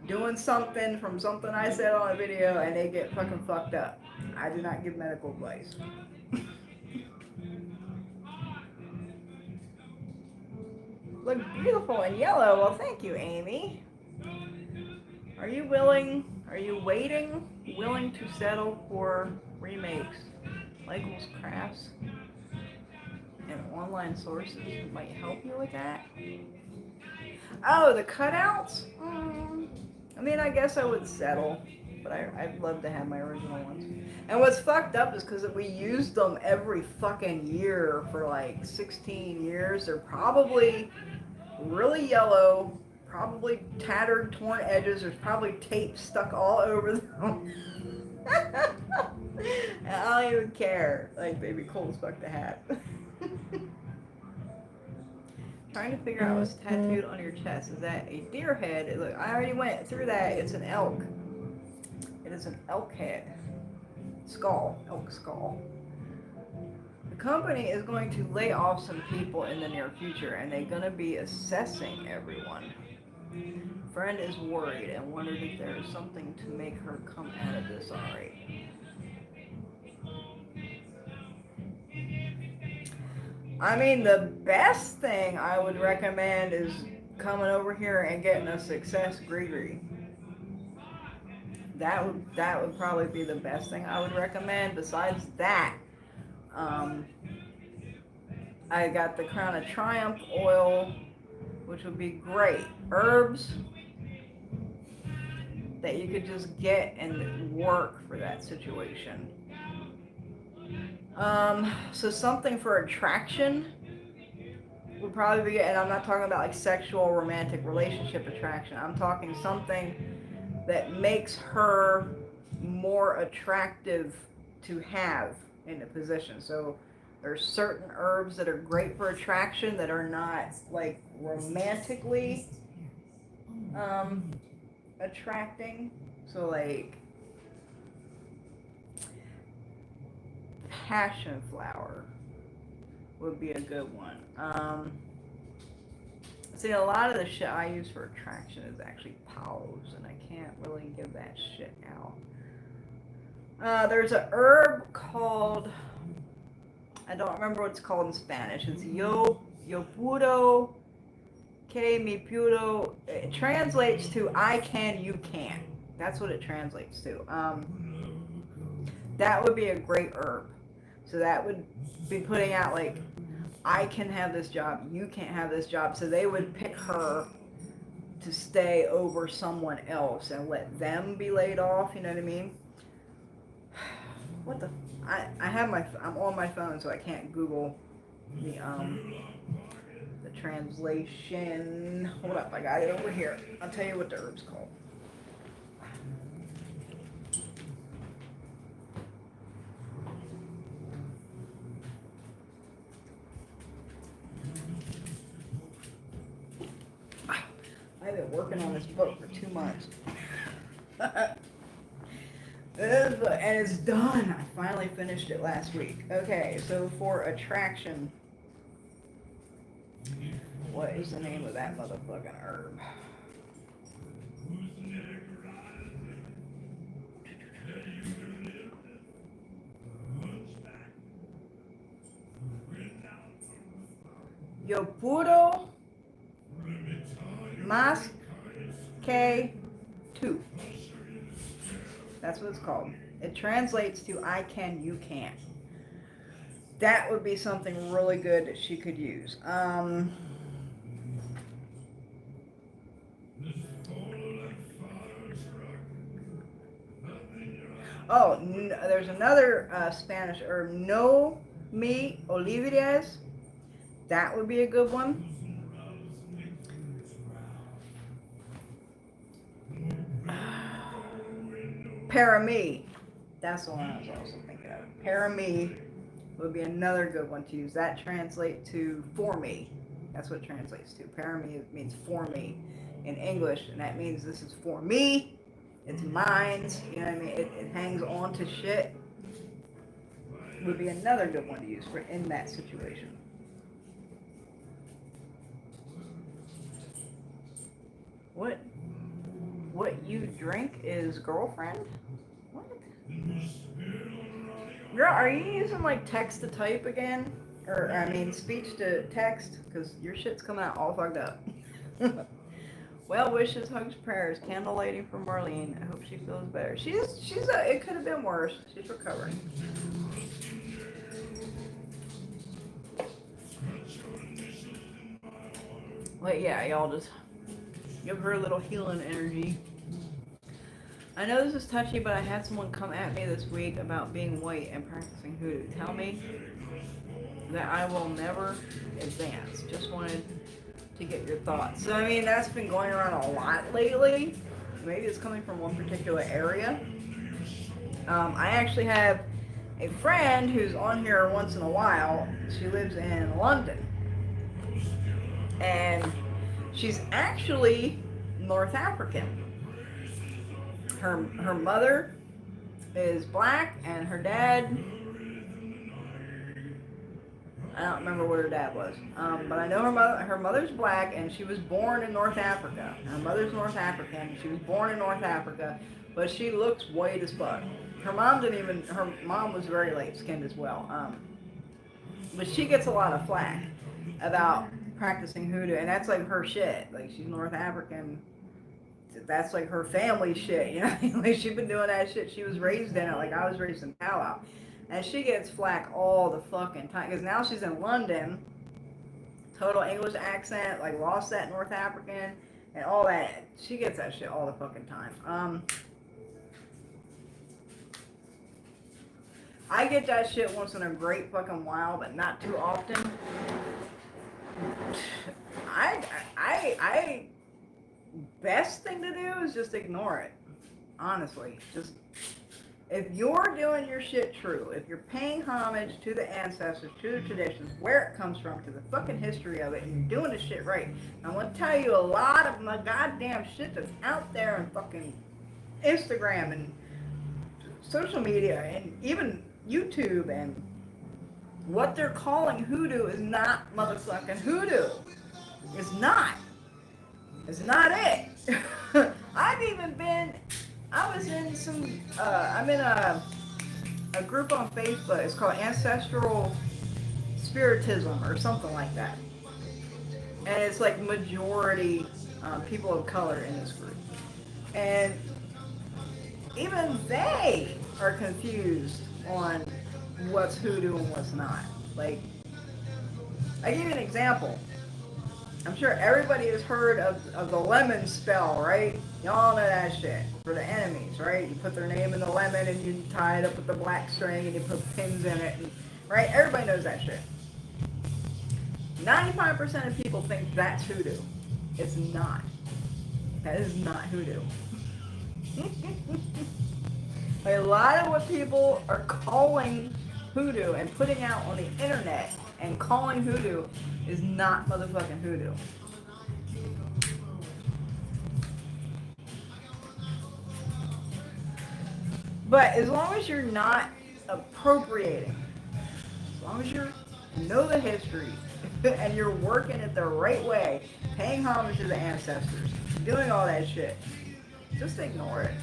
Speaker 1: doing something from something I said on a video and they get fucking fucked up. I do not give medical advice. Look beautiful in yellow. Well, thank you, Amy. Are you willing to settle for remakes? Michael's Crafts and online sources might help you with that. Oh, the cutouts? I mean, I guess I would settle, but I'd love to have my original ones. And what's fucked up is because we used them every fucking year for like 16 years. They're probably really yellow, probably tattered, torn edges. There's probably tape stuck all over them. And I don't even care. Like, they'd be cool as fuck to have. Trying to figure out what's tattooed on your chest. Is that a deer head? Look, I already went through that. It's an elk. It is an elk head. Skull. Elk skull. The company is going to lay off some people in the near future, and they're going to be assessing everyone. Friend is worried and wondered if there is something to make her come out of this alright. I mean, the best thing I would recommend is coming over here and getting a Success Gregory. That would probably be the best thing I would recommend. Besides that, I got the Crown of Triumph oil, which would be great. Herbs that you could just get and work for that situation. So something for attraction would probably be, and I'm not talking about like sexual, romantic relationship attraction. I'm talking something that makes her more attractive to have in a position. So there's certain herbs that are great for attraction that are not like romantically attracting. So like passion flower would be a good one. See, a lot of the shit I use for attraction is actually Pow-wows, and I can't really give that shit out. There's a herb called, I don't remember what it's called in Spanish. It's yo puedo que mi puedo. It translates to I can, you can. That's what it translates to. That would be a great herb. So that would be putting out like, I can have this job, you can't have this job. So they would pick her to stay over someone else and let them be laid off, you know what I mean? What the, I'm on my phone, so I can't Google the translation. Hold up, I got it over here. I'll tell you what the herb's called. I've been working on this book for 2 months. And it's done. I finally finished it last week. Okay, so for attraction, what is the name of that motherfucking herb? Yo puedo más que tú. That's what it's called. It translates to I can, you can't. That would be something really good that she could use. Oh, there's another Spanish herb, no me olvides. That would be a good one. Para me. That's the one I was also thinking of. Para me would be another good one to use. That translates to for me. That's what it translates to. Para me means for me in English, and that means this is for me. It's mine. You know what I mean? It hangs on to shit. Would be another good one to use for in that situation. What you drink is girlfriend? What? Girl, are you using like text to type again? Or, I mean, speech to text? Because your shit's coming out all fucked up. Well wishes, hugs, prayers, candle lighting for Marlene. I hope she feels better. It could have been worse. She's recovering. But yeah, y'all just give her a little healing energy. I know this is touchy, but I had someone come at me this week about being white and practicing hoodoo. Tell me that I will never advance. Just wanted to get your thoughts. So, I mean, that's been going around a lot lately. Maybe it's coming from one particular area. I actually have a friend who's on here once in a while. She lives in London. And she's actually North African. Her mother is black, and her dad, I don't remember what her dad was, but I know her mother's black, and she was born in North Africa. Her mother's North African. She was born in North Africa, but she looks white as fuck. Her mom was very light skinned as well, but she gets a lot of flack about practicing hoodoo, and that's like her shit. Like, she's North African. That's like her family shit, you know? Like, she's been doing that shit. She was raised in it, like I was raised in Pow-wow. And she gets flack all the fucking time, because now she's in London, total English accent, like lost that North African, and all that. She gets that shit all the fucking time. I get that shit once in a great fucking while, but not too often. Best thing to do is just ignore it. Honestly, just if you're doing your shit true, if you're paying homage to the ancestors, to the traditions, where it comes from, to the fucking history of it, and you're doing the shit right. I want to tell you a lot of my goddamn shit that's out there on fucking Instagram and social media and even YouTube, and what they're calling hoodoo is not motherfucking hoodoo. It's not. It's not it. I'm in a group on Facebook. It's called Ancestral Spiritism or something like that. And it's like majority people of color in this group. And even they are confused on what's hoodoo and what's not. Like, I give you an example. I'm sure everybody has heard of the lemon spell, right? Y'all know that shit. For the enemies, right? You put their name in the lemon and you tie it up with the black string and you put pins in it, and, right? Everybody knows that shit. 95% of people think that's hoodoo. It's not. That is not hoodoo. A lot of what people are calling hoodoo and putting out on the internet and calling hoodoo is not motherfucking hoodoo. But as long as you're not appropriating, as long as you know the history and you're working it the right way, paying homage to the ancestors, doing all that shit, just ignore it.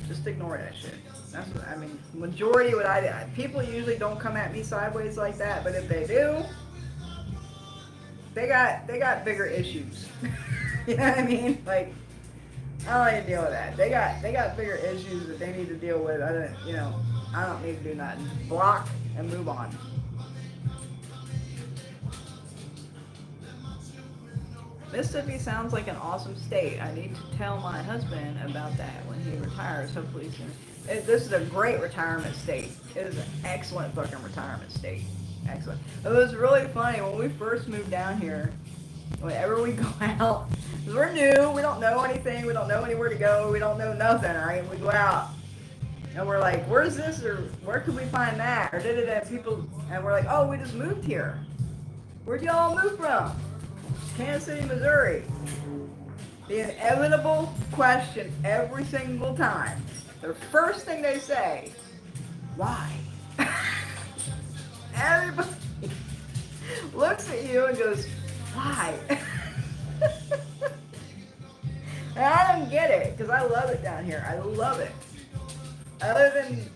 Speaker 1: Just ignore that shit. That's what I mean. Majority of what people usually don't come at me sideways like that, but if they do, they got bigger issues. You know what I mean? Like, I don't need to deal with that. They got bigger issues that they need to deal with. I don't need to do nothing. Block and move on. Mississippi sounds like an awesome state. I need to tell my husband about that when he retires, hopefully soon. This is a great retirement state. It is an excellent fucking retirement state. Excellent. It was really funny when we first moved down here. Whenever we go out, because we're new, we don't know anything, we don't know anywhere to go, we don't know nothing, right? We go out and we're like, where's this, or where could we find that, or people, and we're like, oh, we just moved here. Where'd y'all move from? Kansas City, Missouri. The inevitable question every single time. The first thing they say, why? Everybody looks at you and goes, why? And I don't get it, because I love it down here. I love it. Other than,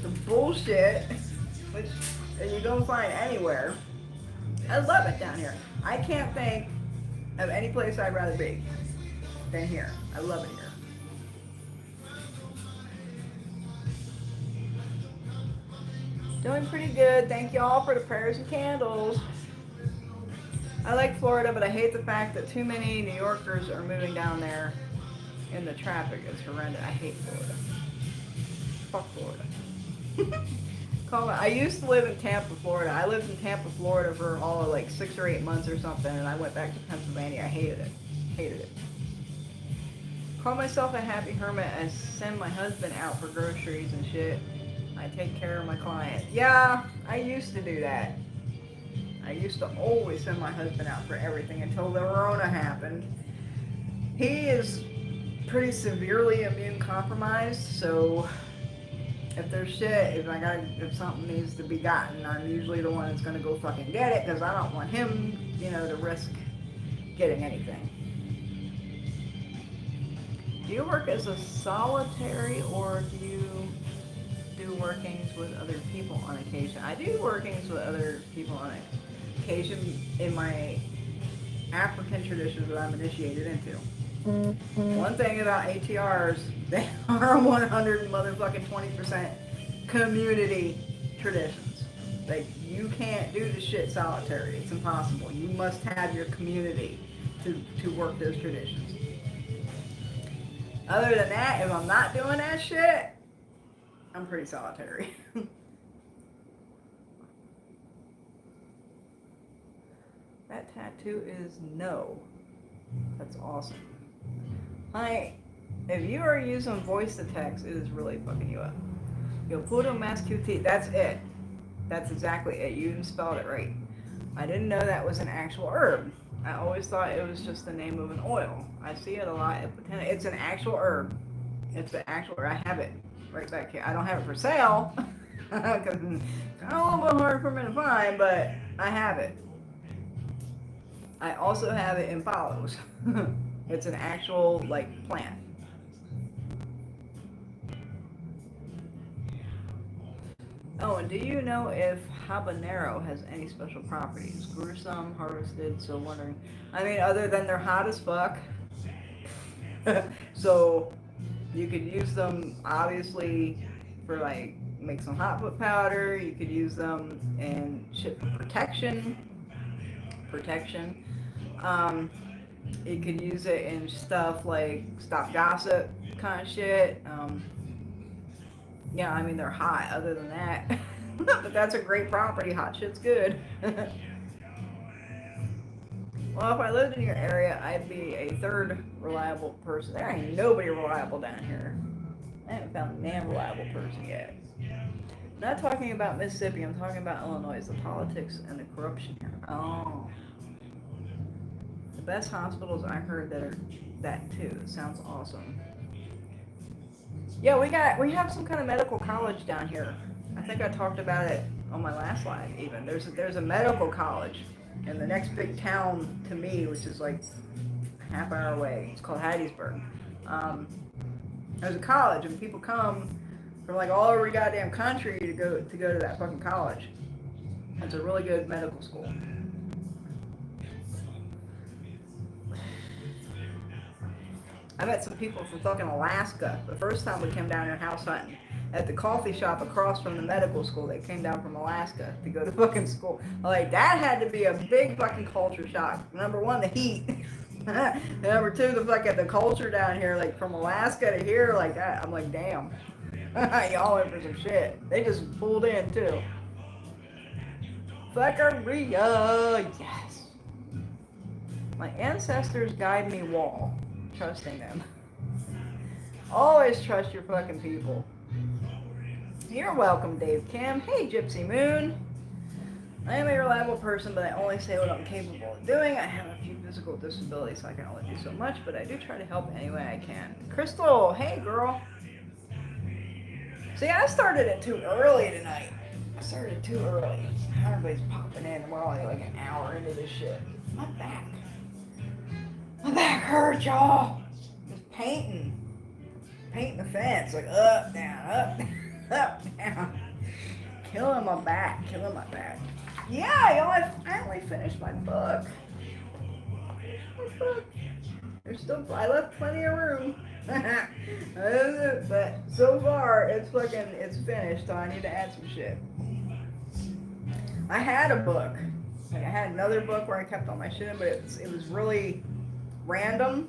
Speaker 1: the bullshit, which you don't find anywhere, I love it down here. I can't think of any place I'd rather be than here. I love it here. Doing pretty good. Thank you all for the prayers and candles. I like Florida, but I hate the fact that too many New Yorkers are moving down there and the traffic is horrendous. I hate Florida. Fuck Florida. I used to live in Tampa, Florida. I lived in Tampa, Florida for all of like 6 or 8 months or something, and I went back to Pennsylvania. I hated it. Hated it. Call myself a happy hermit. I send my husband out for groceries and shit. I take care of my client. Yeah, I used to do that. I used to always send my husband out for everything until the Rona happened. He is pretty severely immune compromised, so if there's shit, if something needs to be gotten, I'm usually the one that's gonna go fucking get it, because I don't want him, to risk getting anything. Do you work as a solitary, or do you do workings with other people on occasion? I do workings with other people on occasion in my African traditions that I'm initiated into. One thing about ATRs, they are 100 motherfucking 20% community traditions. Like, you can't do the shit solitary. It's impossible. You must have your community to work those traditions. Other than that, if I'm not doing that shit, I'm pretty solitary. That tattoo is no. That's awesome. If you are using voice to text, it is really fucking you up. Puto mascuti, that's it. That's exactly it. You even spelled it right. I didn't know that was an actual herb. I always thought it was just the name of an oil. I see it a lot. It's an actual herb. It's an actual herb. I have it right back here. I don't have it for sale because it's a little bit hard for me to find, but I have it. I also have it in follows. It's an actual, plant. Oh, and do you know if habanero has any special properties? Grew some, harvested, so wondering. I mean, other than they're hot as fuck. So, you could use them, obviously, for, make some hot foot powder. You could use them in shit for protection. You could use it in stuff like stop gossip kind of shit. Yeah, I mean, they're hot other than that. But that's a great property. Hot shit's good. Well, if I lived in your area, I'd be a third reliable person. There ain't nobody reliable down here. I haven't found a damn reliable person yet. Not talking about Mississippi, I'm talking about Illinois, the politics and the corruption here. Oh. The best hospitals I heard that are that too. It sounds awesome. Yeah, we have some kind of medical college down here. I think I talked about it on my last live even. There's a medical college in the next big town to me, which is like a half hour away. It's called Hattiesburg. There's a college and people come from all over the goddamn country to go to that fucking college. It's a really good medical school. I met some people from fucking Alaska. The first time we came down here house hunting at the coffee shop across from the medical school. They came down from Alaska to go to fucking school. Like, that had to be a big fucking culture shock. Number one, the heat. Number two, the culture down here, like from Alaska to here, like that. I'm like, damn. Y'all in for some shit. They just pulled in too. Fuckeria, yes. My ancestors guide me wall. Trusting them. Always trust your fucking people. You're welcome, Dave Kim. Hey, Gypsy Moon. I am a reliable person, but I only say what I'm capable of doing. I have a few physical disabilities, so I can only do so much, but I do try to help any way I can. Crystal, hey, girl. See, I started it too early tonight. I started too early. Everybody's popping in. We're only like an hour into this shit. My back. My back hurts, y'all. Just painting. Painting the fence. Like up, down, up, up, down. Killing my back. Killing my back. Yeah, y'all, I finally finished my book. There's still, I left plenty of room. But so far, it's finished, so I need to add some shit. I had a book. Like, I had another book where I kept all my shit in, but it was really random.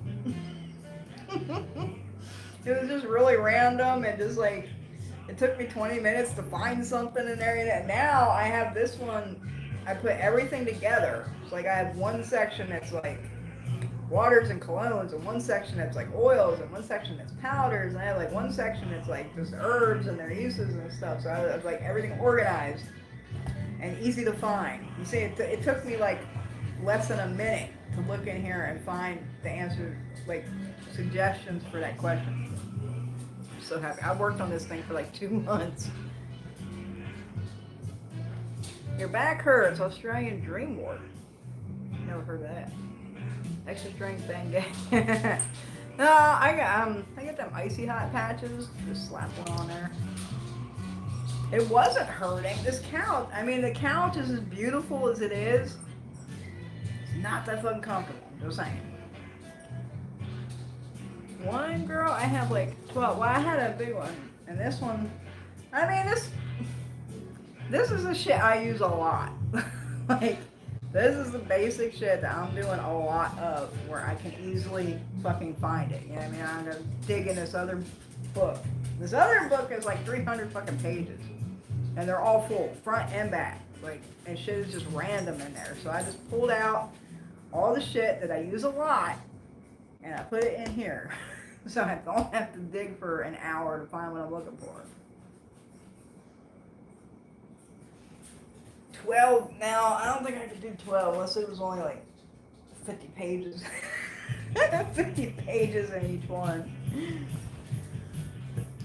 Speaker 1: It was just really random and just like, it took me 20 minutes to find something in there. And now I have this one, I put everything together. It's like I have one section that's like waters and colognes, and one section that's like oils, and one section that's powders, and I have like one section that's like just herbs and their uses and stuff. So I have like everything organized and easy to find. You see, it took me like less than a minute to look in here and find the answer, like suggestions for that question. I'm so happy. I worked on this thing for like 2 months. Your back hurts. Australian Dream Wart. Never heard of that. Extra strength Bengay. No, I got them icy hot patches. Just slap one on there. It wasn't hurting. This couch, I mean, the couch is as beautiful as it is. It's not that fucking comfortable. I'm just saying. One girl, I have like 12. Well, I had a big one, and this one, I mean, this is the shit I use a lot. Like, this is the basic shit that I'm doing a lot of, where I can easily fucking find it. You know what I mean? I'm gonna dig in this other book. This other book is like 300 fucking pages, and they're all full, front and back. Like, and shit is just random in there. So I just pulled out all the shit that I use a lot, and I put it in here. So I don't have to dig for an hour to find what I'm looking for. 12 now. I don't think I could do 12 unless it was only like 50 pages. 50 pages in each one.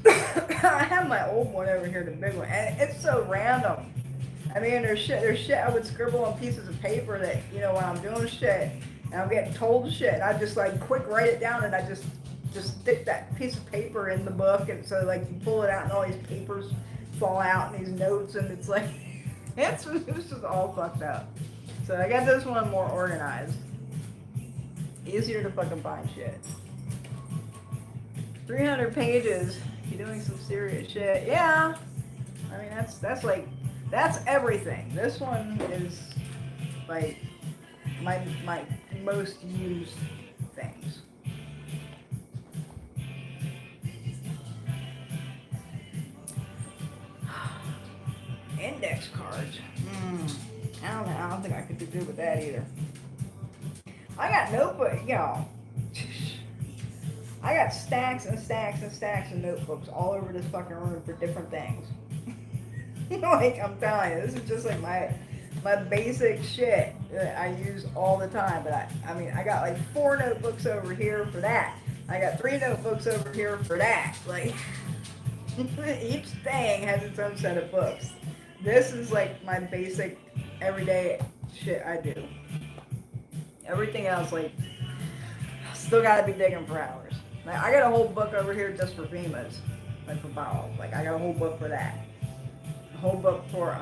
Speaker 1: I have my old one over here, the big one, and it's so random. I mean, there's shit I would scribble on pieces of paper that, you know, when I'm doing shit and I'm getting told shit, and I just like quick write it down, and I just stick that piece of paper in the book, and so like you pull it out and all these papers fall out and these notes, and it's like it's just all fucked up. So I got this one more organized. Easier to fucking find shit. 300 pages. You're doing some serious shit. Yeah. I mean, that's everything. This one is like my most used things. Index cards. I don't think I could do good with that either. I got notebook, y'all. I got stacks and stacks and stacks of notebooks all over this fucking room for different things. Like, I'm telling you, this is just like my basic shit that I use all the time. But I mean, I got like 4 notebooks over here for that. I got 3 notebooks over here for that. Like, each thing has its own set of books. This is like my basic everyday shit I do. Everything else, like, still gotta be digging for hours. Like, I got a whole book over here just for FEMAs, like for Pow-wow. Like, I got a whole book for that. A whole book for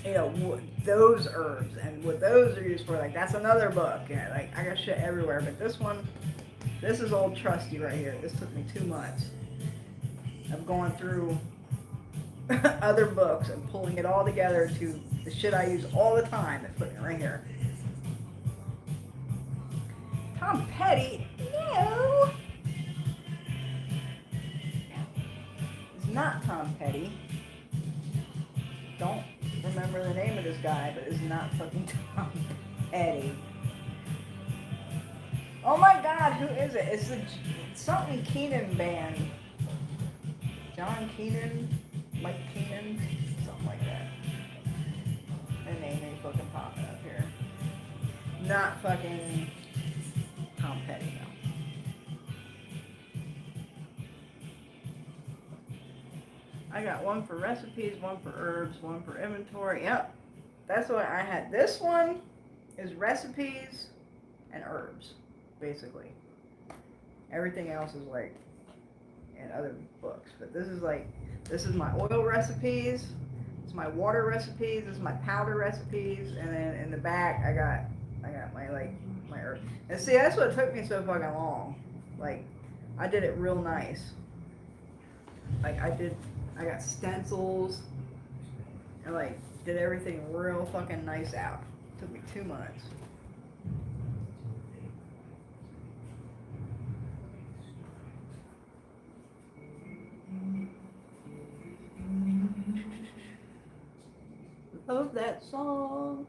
Speaker 1: you know, those herbs and what those are used for. Like, that's another book. Yeah, like, I got shit everywhere. But this one, This is old trusty right here. This took me 2 months of going through other books and pulling it all together to the shit I use all the time and putting it right here. Tom Petty? No! It's not Tom Petty. Don't remember the name of this guy, but it's not fucking Tom Petty. Oh my god, who is it? It's the something Keenan band. John Keenan? Mike Keenan? Something like that. Their name ain't fucking popping up here. Not fucking Tom Petty, no. I got one for recipes, one for herbs, one for inventory. Yep. That's what I had. This one is recipes and herbs, basically. Everything else is like in other books. But this is my oil recipes, it's my water recipes, this is my powder recipes, and then in the back I got my herbs. And see, that's what took me so fucking long. Like, I did it real nice. Like, I got stencils and like did everything real fucking nice out. It took me 2 months. Love that song.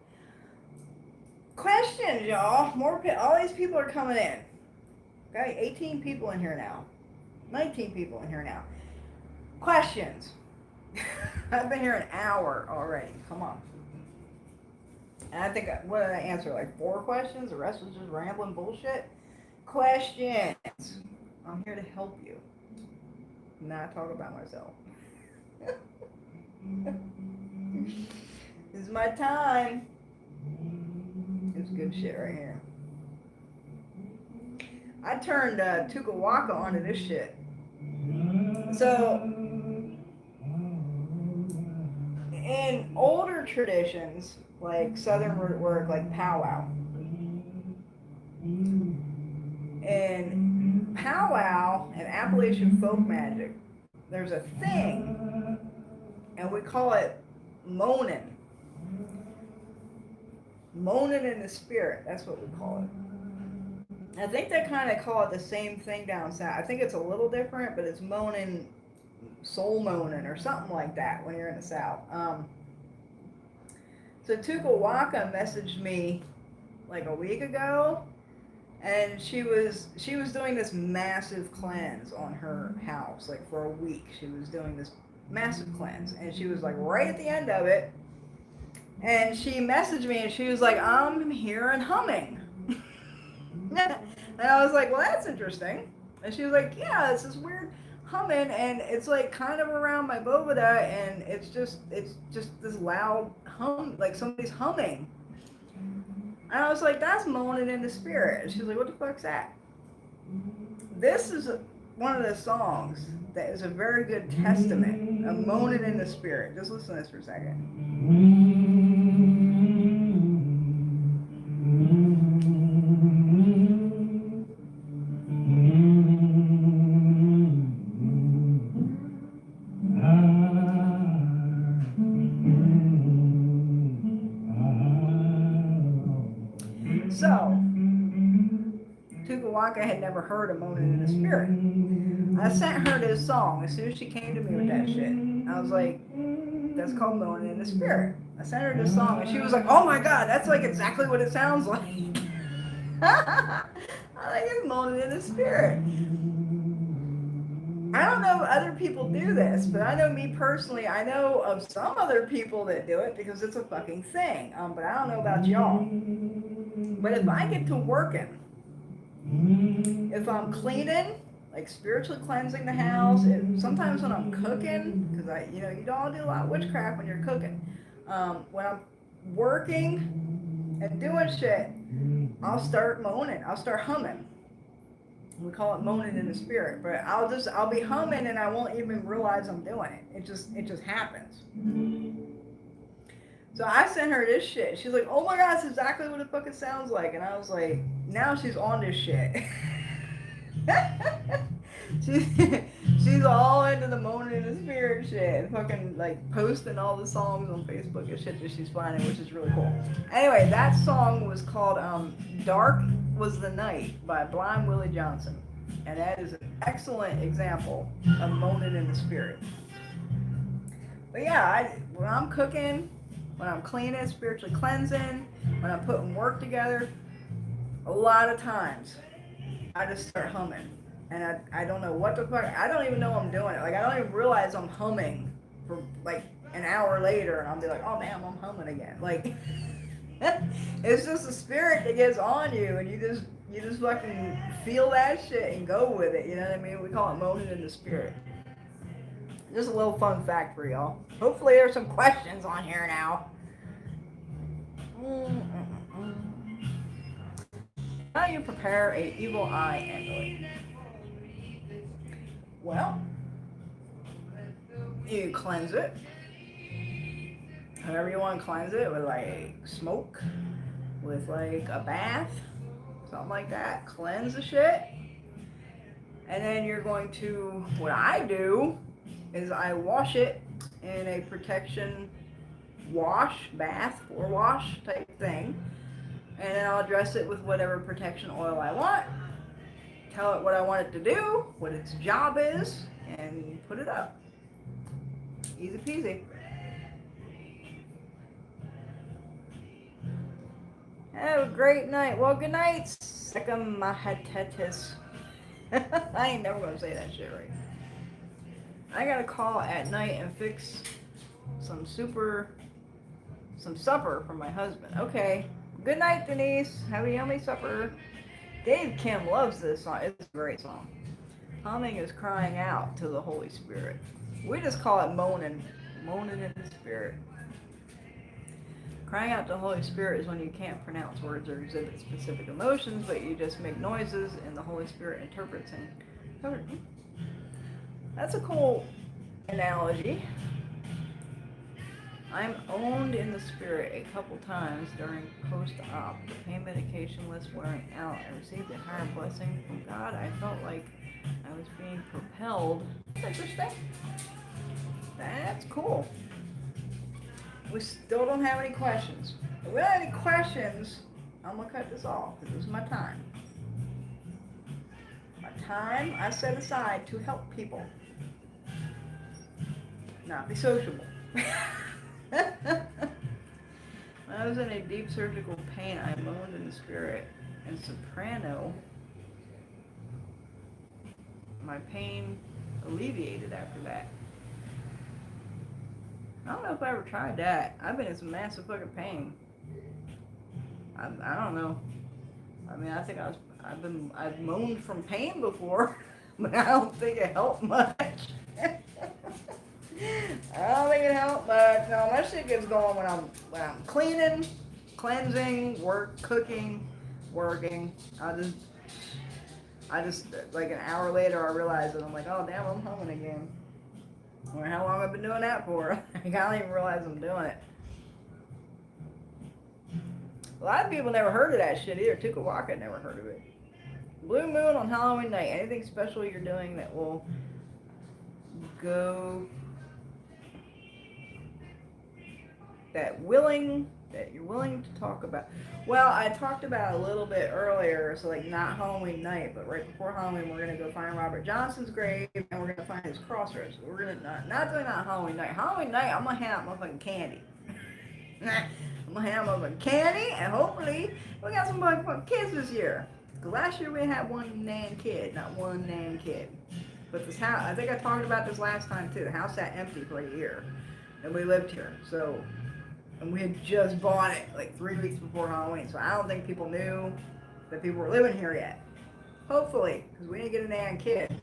Speaker 1: Questions, y'all. All these people are coming in. Okay, 18 people in here now. 19 people in here now. Questions. I've been here an hour already. Come on. And I think, what did I answer? Like 4 questions? The rest was just rambling bullshit? Questions. I'm here to help you. Not talk about myself. This is my time. It's good shit right here. I turned Tukawaka onto this shit. So, in older traditions, like Southern Rootwork, like Pow-wow, in Pow-wow and Appalachian Folkmagic, there's a thing, and we call it moaning. Moaning in the spirit, that's what we call it. I think they kind of call it the same thing down south. I think it's a little different, but it's moaning, soul moaning, or something like that when you're in the south. So Tukawaka messaged me like a week ago, and she was doing this massive cleanse on her house. Like for a week, she was doing this massive cleanse, and she was like right at the end of it, and she messaged me, and she was like, "I'm hearing humming." And I was like, well, that's interesting. And she was like, yeah, it's this weird humming, and it's like kind of around my bovada, and it's just this loud hum, like somebody's humming. And I was like, that's moaning in the spirit. And she was like, what the fuck's that? This is one of the songs that is a very good testament of moaning in the spirit. Just listen to this for a second. So, Tukawaka had never heard of moaning in the spirit. I sent her this song as soon as she came to me with that shit. I was like, that's called moaning in the spirit. I sent her this song, and she was like, oh my god, that's like exactly what it sounds like. I like it's moaning in the spirit. I don't know if other people do this, but I know me personally, I know of some other people that do it because it's a fucking thing. But I don't know about y'all. But if I get to working, if I'm cleaning, like spiritually cleansing the house, sometimes when I'm cooking, because you don't do a lot of witchcraft when you're cooking. When I'm working and doing shit, I'll start moaning, I'll start humming. We call it moaning in the spirit, but I'll be humming and I won't even realize I'm doing it. It just happens. So I sent her this shit. She's like, oh my god, that's exactly what it fucking sounds like. And I was like, now she's on this shit. She, she's all into the moaning in the spirit shit and fucking like posting all the songs on Facebook and shit that she's finding, which is really cool. Anyway, that song was called Dark Was the Night by Blind Willie Johnson. And that is an excellent example of moaning in the spirit. But yeah, when I'm cooking, when I'm cleaning, spiritually cleansing, when I'm putting work together, a lot of times I just start humming. And I don't know what the fuck, I don't even know I'm doing it. Like, I don't even realize I'm humming for like an hour later, and I'll be like, oh damn, I'm humming again. Like, it's just a spirit that gets on you, and you just fucking feel that shit and go with it. You know what I mean? We call it moaning in the spirit. Just a little fun fact for y'all. Hopefully there's some questions on here now. How do you prepare a evil eye amulet? Well, you cleanse it. However you want to cleanse it, with like smoke, with like a bath, something like that. Cleanse the shit. And then you're going to, what I do is I wash it in a protection wash, bath or wash type thing. And then I'll dress it with whatever protection oil I want. Tell it what I want it to do, what its job is, and put it up. Easy peasy. Have a great night. Well, good night. Sekamahatetis. I ain't never gonna say that shit right. I gotta call at night and fix some supper for my husband. Okay. Good night, Denise. Have a yummy supper. Dave Kim loves this song. It's a great song. Humming is crying out to the Holy Spirit. We just call it moaning. Moaning in the spirit. Crying out to the Holy Spirit is when you can't pronounce words or exhibit specific emotions, but you just make noises and the Holy Spirit interprets and... That's a cool analogy. I'm owned in the spirit a couple times during post-op. The pain medication was wearing out. I received a higher blessing from God. I felt like I was being propelled. That's interesting. That's cool. We still don't have any questions. If we don't have any questions, I'm going to cut this off because this is my time. My time I set aside to help people. Not be sociable. When I was in a deep surgical pain, I moaned in the spirit. In soprano, my pain alleviated after that. I don't know if I ever tried that. I've been in some massive fucking pain. I don't know. I mean, I think I've moaned from pain before, but I don't think it helped much. I don't think it helped much. No, my shit gets going when I'm cleaning, cleansing, cooking, working. I just like an hour later I realize it. I'm like, oh damn, I'm humming again. I wonder how long I've been doing that for. I don't even realize I'm doing it. A lot of people never heard of that shit either. Tukawaka never heard of it. Blue moon on Halloween night. Anything special you're doing that will go that you're willing to talk about? Well, I talked about a little bit earlier, so like not Halloween night, but right before Halloween, we're gonna go find Robert Johnson's grave and we're gonna find his crossroads. We're gonna not doing that Halloween night. Halloween night, I'm gonna hand out motherfucking candy. I'm gonna hand out motherfucking candy, and hopefully we got some motherfucking kids this year. Cause last year we had one nan kid, not one nan kid. But this house, I think I talked about this last time too. The house sat empty for a year, and we lived here. So. And we had just bought it like 3 weeks before Halloween, so I don't think people knew that people were living here yet. Hopefully, because we didn't get a nan kid.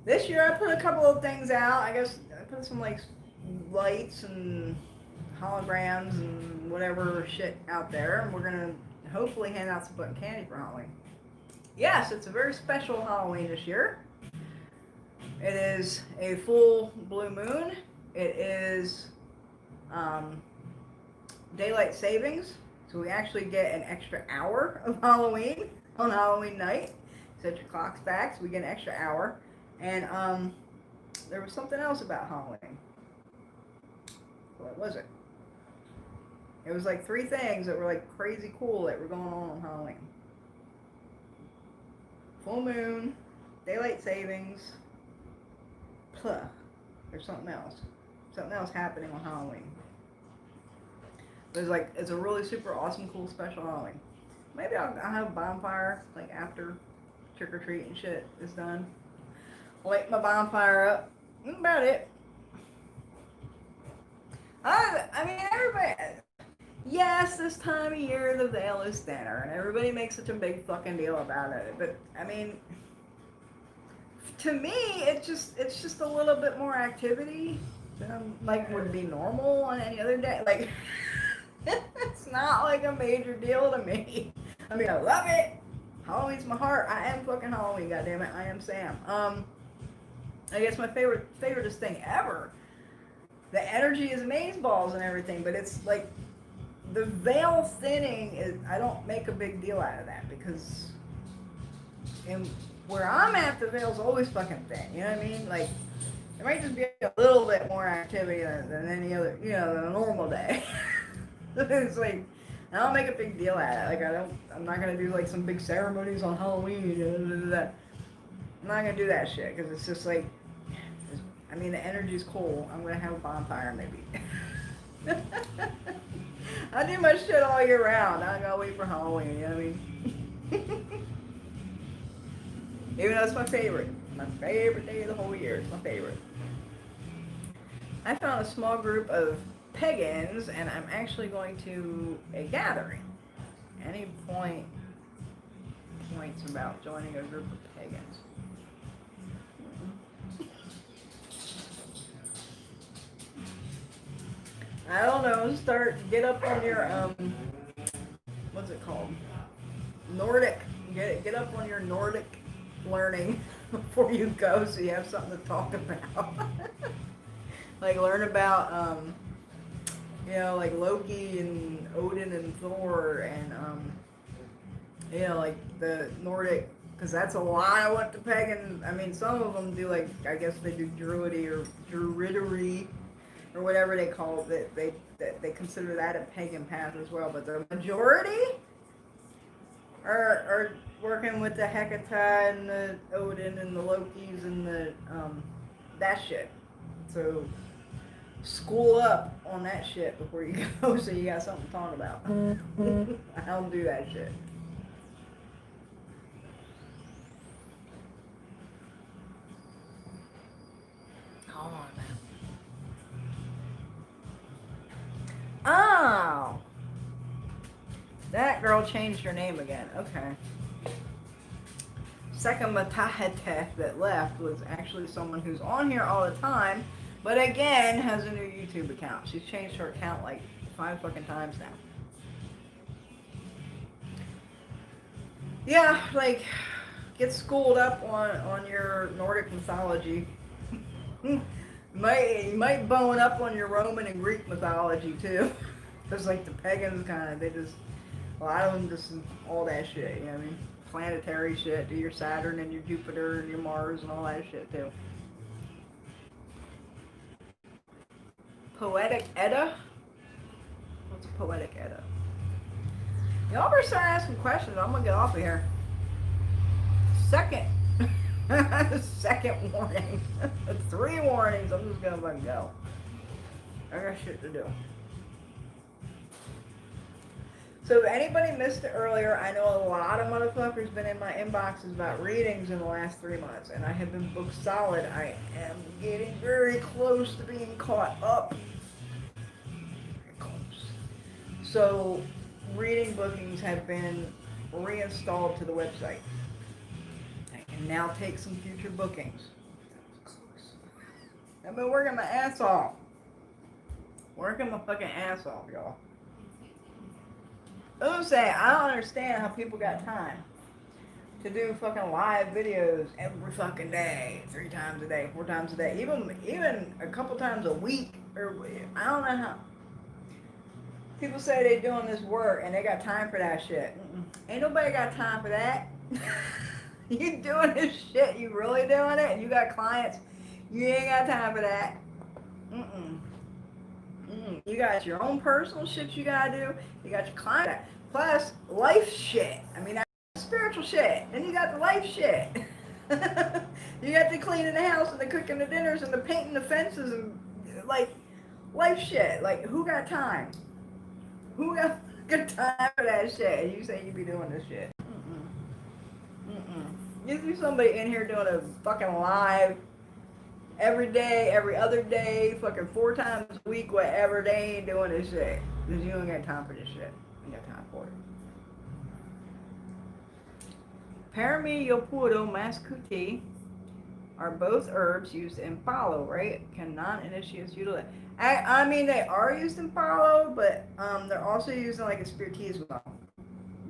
Speaker 1: This year I put a couple of things out. I guess I put some like lights and holograms and whatever shit out there. And we're going to hopefully hand out some fucking candy for Halloween. Yes, it's a very special Halloween this year. It is a full blue moon. It is... daylight savings, so we actually get an extra hour of Halloween on Halloween night. Set your clocks back so we get an extra hour. And there was something else about Halloween. What was it? It was like 3 things that were like crazy cool that were going on Halloween. Full moon, daylight savings, there's something else. Something else happening on Halloween. It's a really super awesome, cool special Halloween. Maybe I'll have a bonfire like after trick or treat and shit is done. Light my bonfire up. That's about it. I mean, everybody. Yes, this time of year the veil is thinner, and everybody makes such a big fucking deal about it. But I mean, to me, it's just a little bit more activity than like would be normal on any other day. Like, it's not like a major deal to me. I mean, I love it. Halloween's my heart. I am fucking Halloween. Goddammit, I am Sam. I guess my favoriteest thing ever. The energy is amazeballs and everything, but it's like the veil thinning is. I don't make a big deal out of that because where I'm at, the veil's always fucking thin. You know what I mean? Like, there might just be a little bit more activity than any other, than a normal day. It's like, I don't make a big deal out of it. Like, I'm not gonna do like some big ceremonies on Halloween. I'm not gonna do that shit because it's just like, I mean, the energy's cool. I'm gonna have a bonfire maybe. I do my shit all year round. I gotta wait for Halloween. You know what I mean? Even though it's my favorite day of the whole year. It's my favorite. I found a small group of pagans, and I'm actually going to a gathering. Any points about joining a group of pagans? I don't know. Get up on your what's it called? Nordic. Get up on your Nordic learning before you go, so you have something to talk about. Like learn about like Loki and Odin and Thor and like the Nordic, because that's a lot of what the pagan. I mean, some of them do, like, I guess they do druidy or druidery or whatever they call it. They consider that a pagan path as well, but the majority are working with the Hecate and the Odin and the Lokis and the that shit. So school up on that shit before you go, so you got something to talk about. I don't do that shit. Hold on now. Oh! That girl changed her name again. Okay. Second Matahete that left was actually someone who's on here all the time, but again has a new YouTube account. She's changed her account like 5 fucking times now. Yeah, like, get schooled up on your Nordic mythology. You might bone up on your Roman and Greek mythology too. Because like the pagans a lot of them just all that shit, you know what I mean? Planetary shit, do your Saturn and your Jupiter and your Mars and all that shit too. Poetic Edda? What's a Poetic Edda? Y'all better start asking questions. I'm gonna get off of here. Second warning. 3 warnings. I'm just gonna let go. I got shit to do. So if anybody missed it earlier, I know a lot of motherfuckers been in my inboxes about readings in the last 3 months, and I have been booked solid. I am getting very close to being caught up. Very close. So reading bookings have been reinstalled to the website. I can now take some future bookings. That was close. I've been working my ass off. Working my fucking ass off, y'all. I was saying, I don't understand how people got time to do fucking live videos every fucking day, 3 times a day, 4 times a day, even a couple times a week. Or I don't know how. People say they doing this work and they got time for that shit. Ain't nobody got time for that. You doing this shit, you really doing it, and you got clients, you ain't got time for that. Mm-mm. Mm-mm. You got your own personal shit you gotta do. You got your client, plus life shit. I mean, that's spiritual shit. Then you got the life shit. You got the cleaning the house and the cooking the dinners and the painting the fences and like life shit. Like, who got time? Who got good time for that shit? And you say you be doing this shit. Mm-mm. Mm-mm. You see somebody in here doing a fucking live every day, every other day, fucking 4 times a week, whatever. They ain't doing this shit. Because you don't got time for this shit. You got time for it. Paramilio puro mascuti are both herbs used in palo, right? Can non-initiates utilize? I mean, they are used in palo, but they're also used in like a spiritismo,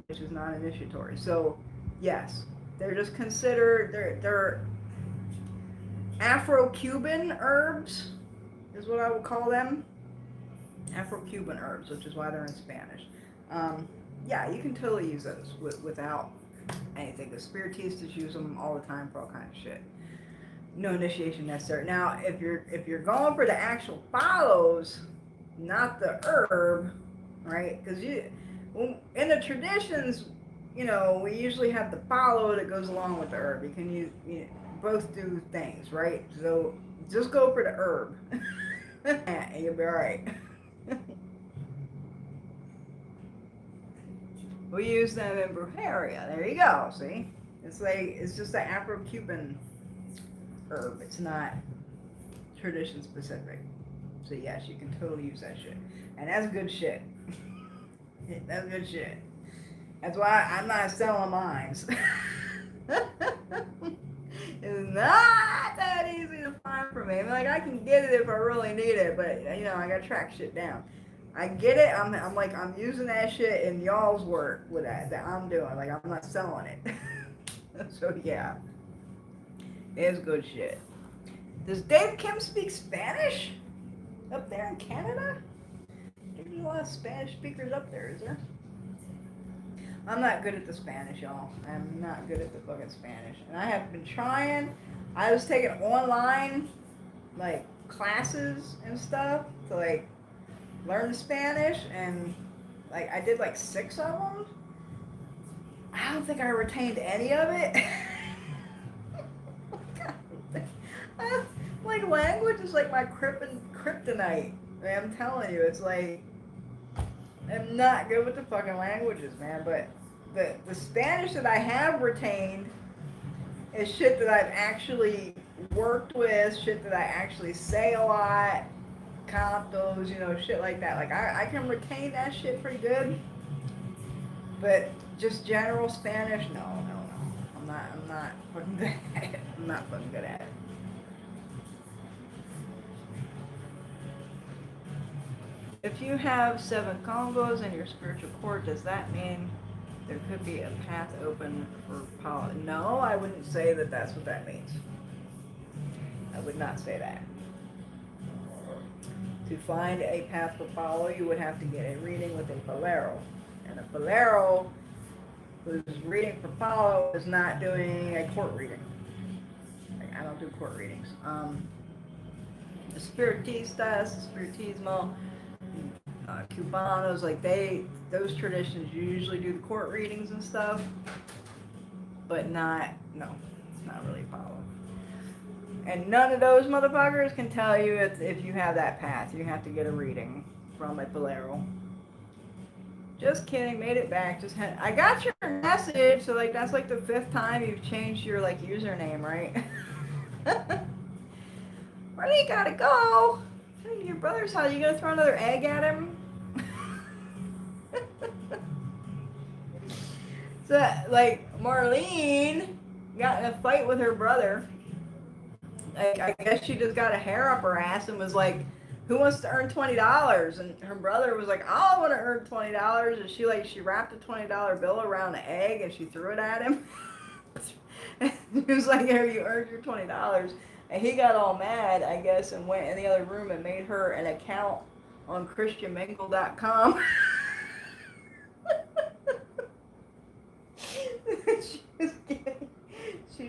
Speaker 1: which is non-initiatory. So, yes, they're just considered, they're Afro-Cuban herbs, is what I would call them. Afro-Cuban herbs, which is why they're in Spanish. Yeah, you can totally use those without anything. The spiritistas use them all the time for all kinds of shit. No initiation necessary. Now, if you're going for the actual follows, not the herb, right? Because in the traditions, we usually have the follow that goes along with the herb. You can use both do things, right? So just go for the herb, and you'll be all right. We use them in brujeria. There you go. See, it's just an Afro-Cuban herb. It's not tradition specific. So yes, you can totally use that shit, and that's good shit. That's good shit. That's why I'm not selling mines. It's not that easy to find for me. I mean, like, I can get it if I really need it, but I gotta track shit down. I get it. I'm using that shit in y'all's work with that I'm doing. Like, I'm not selling it. So yeah, it's good shit. Does Dave Kim speak Spanish up there in Canada? There's a lot of Spanish speakers up there, is there? I'm not good at the Spanish, y'all. I'm not good at the fucking Spanish. And I have been trying. I was taking online, like, classes and stuff to, like, learn the Spanish. And, like, I did, like, 6 of them. I don't think I retained any of it. Like, language is, like, my kryptonite. I'm telling you, it's like, I'm not good with the fucking languages, man. But the Spanish that I have retained is shit that I've actually worked with, shit that I actually say a lot, cantos, shit like that. Like, I can retain that shit pretty good. But just general Spanish, no. I'm not fucking good at it. I'm not fucking good at it. If you have 7 Congos in your spiritual court, does that mean there could be a path open for Paul? No, I wouldn't say that that's what that means. I would not say that. To find a path for Paulo, you would have to get a reading with a Falero. And a Falero who's reading for Paulo is not doing a court reading. Like, I don't do court readings. The Spiritistas, the Spiritismo, Cubanos, like those traditions usually do the court readings and stuff, but not really Paulo. And none of those motherfuckers can tell you if you have that path. You have to get a reading from a Bolero. Just kidding, made it back. I got your message, so like that's like the 5th time you've changed your like username, right? Where do you gotta go? Your brother's house. You gonna throw another egg at him? So, like, Marlene got in a fight with her brother. Like, I guess she just got a hair up her ass and was like, who wants to earn $20? And her brother was like, I don't want to earn $20. And she wrapped a $20 bill around an egg and she threw it at him. And he was like, here, you earned your $20. And he got all mad, I guess, and went in the other room and made her an account on christianmingle.com.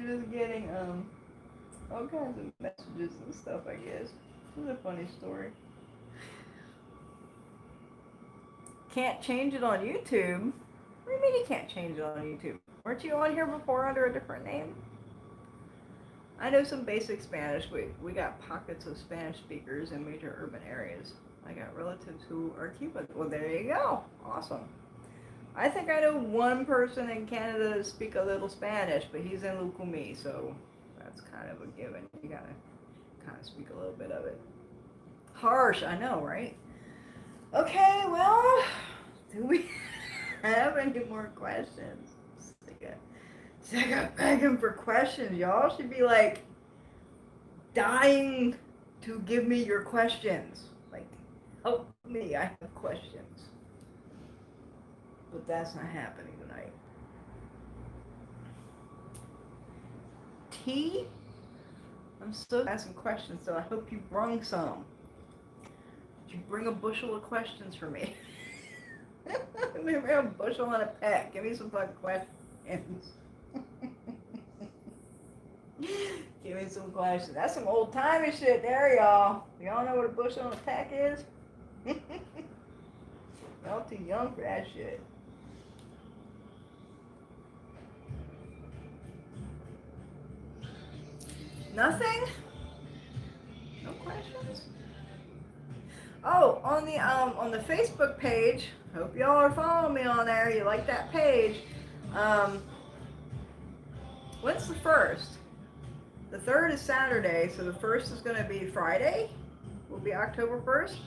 Speaker 1: just getting all kinds of messages and stuff, I guess. This is a funny story. Can't change it on YouTube? What do you mean you can't change it on YouTube? Weren't you on here before under a different name? I know some basic Spanish. We got pockets of Spanish speakers in major urban areas. I got relatives who are Cuban. Well, there you go. Awesome. I think I know one person in Canada that speaks a little Spanish, but he's in Lukumi, so that's kind of a given. You gotta kind of speak a little bit of it. Harsh, I know, right? Okay, well, do we have any more questions? Sick of begging for questions. Y'all should be like dying to give me your questions. Like, help me, I have questions. But that's not happening tonight. Tea? I'm still asking questions, so I hope you brung some. Did you bring a bushel of questions for me? Maybe a bushel and a peck. Give me some fucking questions. Give me some questions. That's some old timey shit there, y'all. Y'all know what a bushel and a peck is? Y'all too young for that shit. Nothing? No questions? Oh, on the Facebook page, hope y'all are following me on there. You like that page. When's the 1st? The 3rd is Saturday, so the 1st is going to be Friday. Will be October 1st.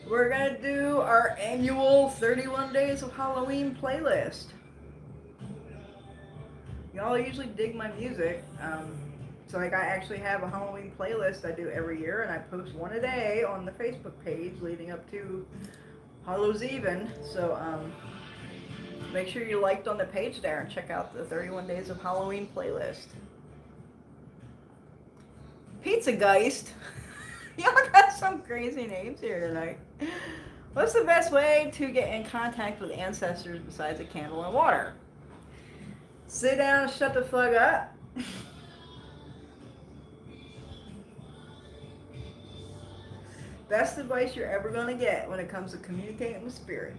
Speaker 1: We're going to do our annual 31 Days of Halloween playlist. Y'all usually dig my music. So like I actually have a Halloween playlist I do every year, and I post one a day on the Facebook page leading up to Hallows Even. So make sure you liked on the page there and check out the 31 Days of Halloween playlist. Pizza Geist. Y'all got some crazy names here tonight. What's the best way to get in contact with ancestors besides a candle and water? Sit down and shut the fuck up. Best advice you're ever going to get when it comes to communicating with spirit.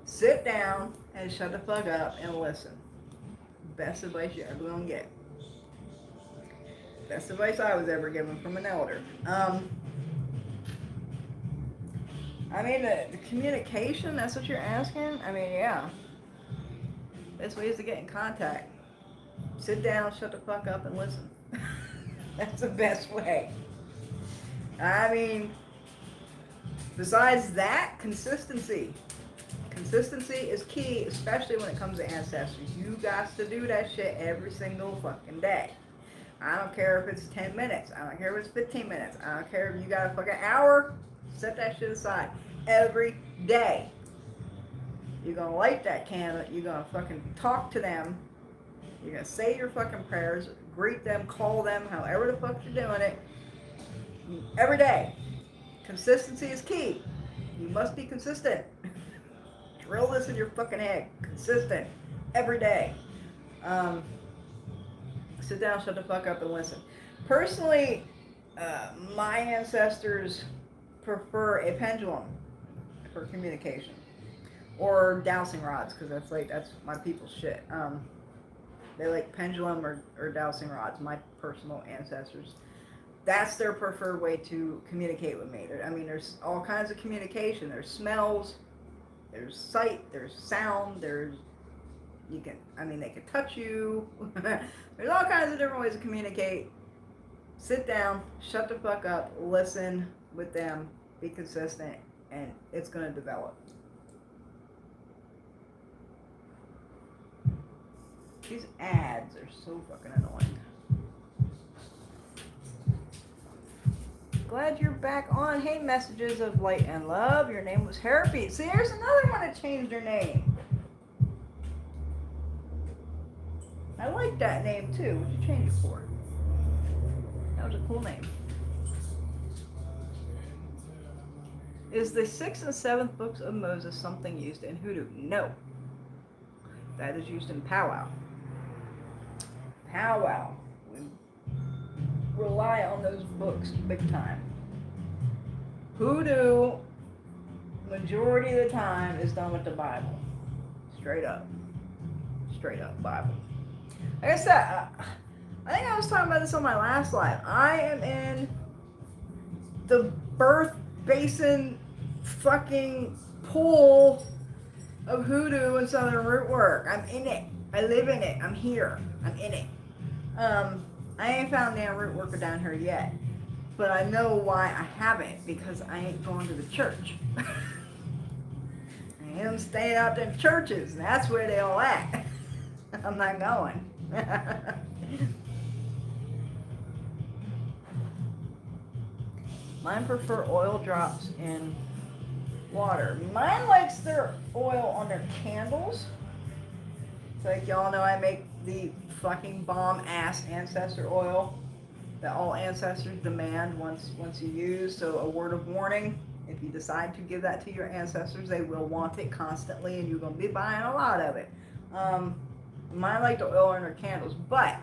Speaker 1: Sit down and shut the fuck up and listen. Best advice you're ever going to get. Best advice I was ever given from an elder. I mean, the communication, that's what you're asking? I mean, yeah. Best way is to get in contact. Sit down, shut the fuck up, and listen. That's the best way. I mean, besides that, consistency. Consistency is key, especially when it comes to ancestors. You got to do that shit every single fucking day. I don't care if it's 10 minutes. I don't care if it's 15 minutes. I don't care if you got a fucking hour. Set that shit aside. Every day. You're going to light that candle. You're going to fucking talk to them. You're going to say your fucking prayers. Greet them. Call them. However the fuck you're doing it. Every day. Consistency is key. You must be consistent. Drill this in your fucking head. Consistent. Every day. Sit down, shut the fuck up, and listen. Personally, my ancestors prefer a pendulum for communication, or dowsing rods, because that's my people's shit. They like pendulum or dowsing rods. My personal ancestors, that's their preferred way to communicate with me. There's all kinds of communication. There's smells, there's sight, there's sound, they can touch you. There's all kinds of different ways to communicate. Sit down, shut the fuck up, listen with them, be consistent, and it's going to develop. These ads are so fucking annoying. Glad you're back on. Hey, messages of light and love. Your name was Harpy. See, there's another one that changed their name. I like that name too. What'd you change it for? That was a cool name. Is the 6th and 7th books of Moses something used in hoodoo? No. That is used in Pow-wow. Pow-wow. We rely on those books big time. Hoodoo, majority of the time, is done with the Bible. Straight up. Straight up Bible. Like I said, I think I was talking about this on my last live. I am in the birth basin fucking pool of hoodoo and southern rootwork. I'm in it. I live in it. I'm here. I'm in it. I ain't found damn root worker down here yet. But I know why I haven't, because I ain't going to the church. I am staying out in churches, and that's where they all at. I'm not going. Mine prefer oil drops in water. Mine likes their oil on their candles. So like y'all know, I make the fucking bomb ass ancestor oil that all ancestors demand once you use. So a word of warning, if you decide to give that to your ancestors, they will want it constantly, and you're going to be buying a lot of it. Mine like the oil in their candles, but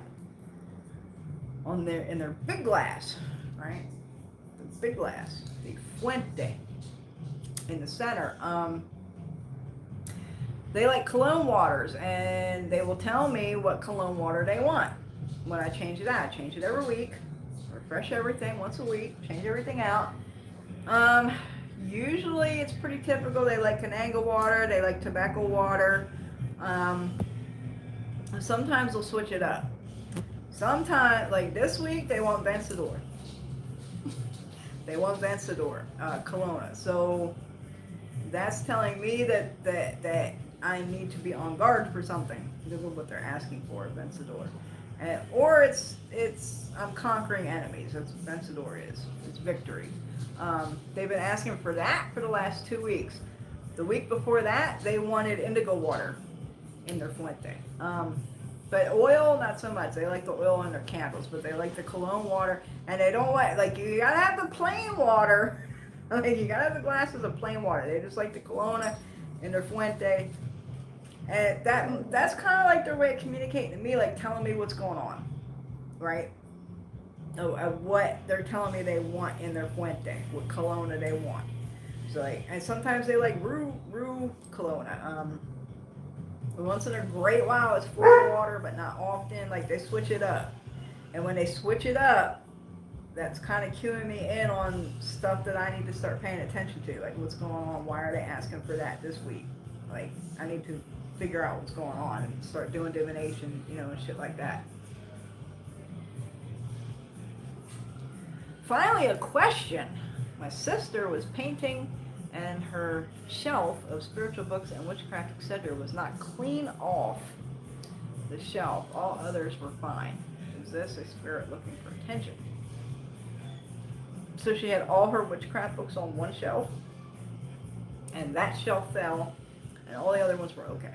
Speaker 1: in their big glass, right? The big glass, the fuente in the center. They like cologne waters, and they will tell me what cologne water they want. When I change it out, I change it every week, refresh everything once a week, change everything out. Usually it's pretty typical. They like Kananga water, they like tobacco water. Sometimes they'll switch it up. Sometimes, like this week, they want Vencedor. They want Vencedor, Kelowna. So that's telling me that I need to be on guard for something. This is what they're asking for, Vencedor. Or it's I'm conquering enemies. That's what Vencedor is. It's victory. They've been asking for that for the last 2 weeks. The week before that, they wanted indigo water in their fuente. But oil, not so much. They like the oil in their candles, but they like the cologne water, and they don't like you gotta have the plain water. Like you gotta have the glasses of plain water. They just like the Kelowna in their fuente, and that's kind of like their way of communicating to me, like telling me what's going on, right? Of what they're telling me they want in their fuente, what Kelowna they want. So like, and sometimes they like Rue Kelowna. Once in a great while, it's full of water, but not often. Like they switch it up, and when they switch it up, that's kind of cueing me in on stuff that I need to start paying attention to. Like what's going on? Why are they asking for that this week? Like I need to figure out what's going on and start doing divination, and shit like that. Finally, a question. My sister was painting, and her shelf of spiritual books and witchcraft, etc., was not clean off the shelf. All others were fine. Is this a spirit looking for attention? So she had all her witchcraft books on one shelf, and that shelf fell, and all the other ones were okay.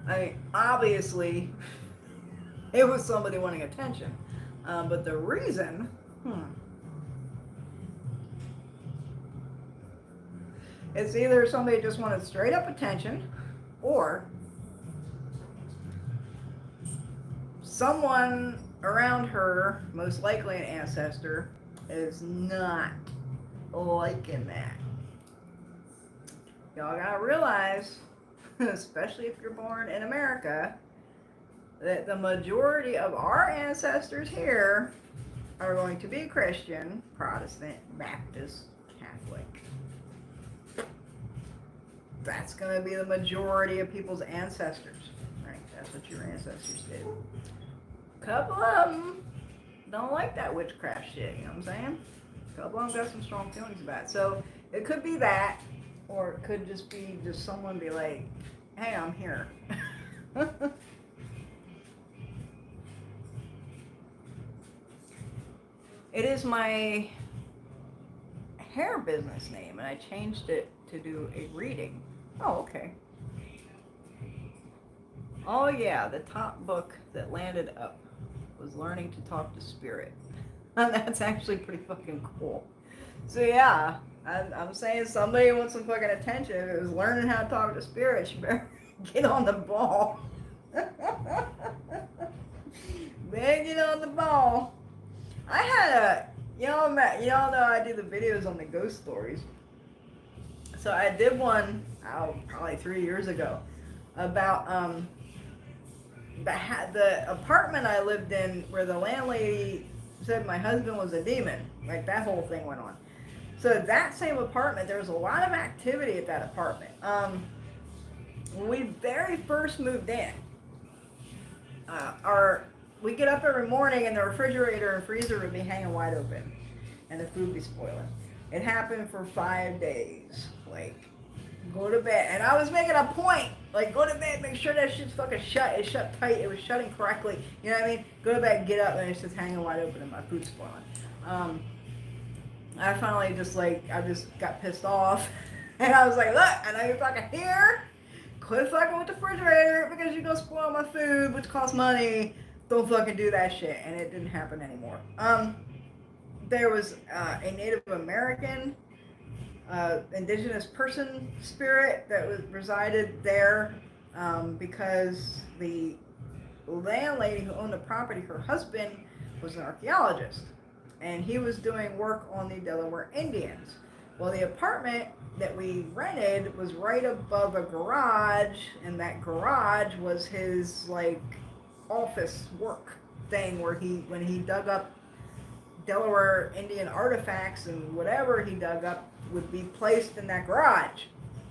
Speaker 1: I mean, obviously, it was somebody wanting attention. But the reason, it's either somebody just wanted straight up attention, or someone around her, most likely an ancestor, is not liking that. Y'all gotta realize, especially if you're born in America, that the majority of our ancestors here are going to be Christian, Protestant, Baptist, Catholic. That's going to be the majority of people's ancestors, right? That's what your ancestors did. A couple of them don't like that witchcraft shit, you know what I'm saying? A couple of them got some strong feelings about it. So it could be that, or it could just be someone be like, hey, I'm here. It is my hair business name, and I changed it to do a reading. Oh, okay. Oh, yeah, the top book that landed up was Learning to Talk to Spirit. That's actually pretty fucking cool. So, yeah, I'm saying somebody wants some fucking attention. If it was learning how to talk to spirits, you better get on the ball. Banging on the ball. I had y'all know I do the videos on the ghost stories. So I did one, probably 3 years ago, about the apartment I lived in where the landlady said my husband was a demon. Like that whole thing went on. So that same apartment, there was a lot of activity at that apartment. When we very first moved in, our we get up every morning and the refrigerator and freezer would be hanging wide open, and the food would be spoiling. It happened for 5 days. Like, go to bed, and I was making a point. Like, go to bed, make sure that shit's fucking shut. It's shut tight. It was shutting correctly. You know what I mean? Go to bed, get up, and it's just hanging wide open, and my food's spoiling. I finally I just got pissed off, and I was like, look, I know you're fucking here. Quit fucking with the refrigerator because you're gonna spoil my food, which costs money. Don't fucking do that shit. And it didn't happen anymore. There was a Native American indigenous person spirit that resided there because the landlady who owned the property, her husband was an archaeologist, and he was doing work on the Delaware Indians. Well, the apartment that we rented was right above a garage, and that garage was his like office work thing where when he dug up Delaware Indian artifacts and whatever he dug up would be placed in that garage.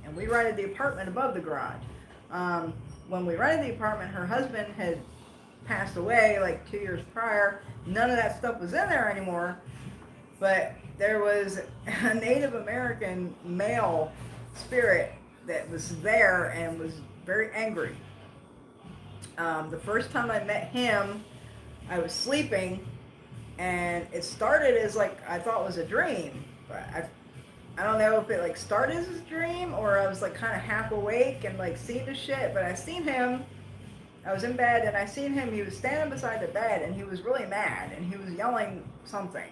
Speaker 1: And we rented the apartment above the garage. When we rented the apartment, her husband had passed away like 2 years prior. None of that stuff was in there anymore, but there was a Native American male spirit that was there and was very angry. The first time I met him, I was sleeping, and it started as like I thought it was a dream, but I don't know if it like started as a dream or I was like kind of half awake and like seeing the shit. But I seen him. I was in bed and I seen him. He was standing beside the bed and he was really mad and he was yelling something.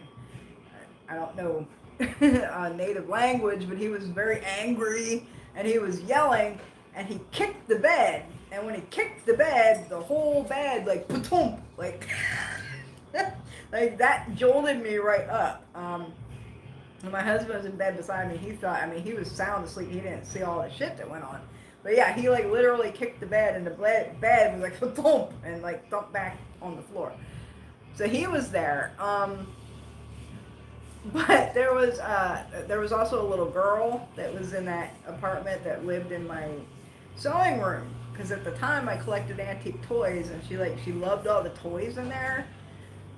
Speaker 1: I don't know native language, but he was very angry and he was yelling and he kicked the bed. And when he kicked the bed, the whole bed like pa-toom, like like that jolted me right up. And my husband was in bed beside me. He thought, he was sound asleep. He didn't see all the shit that went on. But yeah, he like literally kicked the bed and the bed was like pa-toom and like thumped back on the floor. So he was there. But there was also a little girl that was in that apartment that lived in my sewing room. Because at the time I collected antique toys and she loved all the toys in there.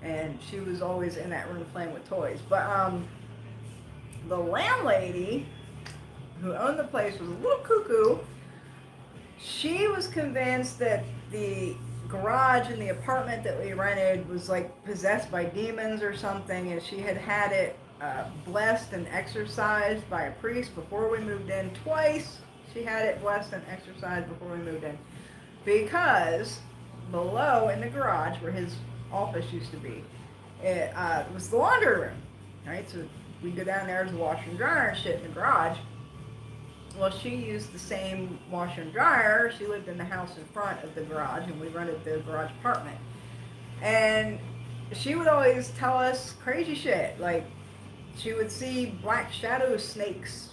Speaker 1: And she was always in that room playing with toys. But the landlady who owned the place was a little cuckoo. She was convinced that the garage in the apartment that we rented was like possessed by demons or something, and she had it blessed and exorcised by a priest before we moved in. Twice she had it blessed and exorcised before we moved in, because below in the garage where his office used to be, it was the laundry room, right? So we go down there, there's a washer and dryer and shit in the garage. Well, she used the same washer and dryer. She lived in the house in front of the garage, and we rented the garage apartment. And she would always tell us crazy shit. Like, she would see black shadow snakes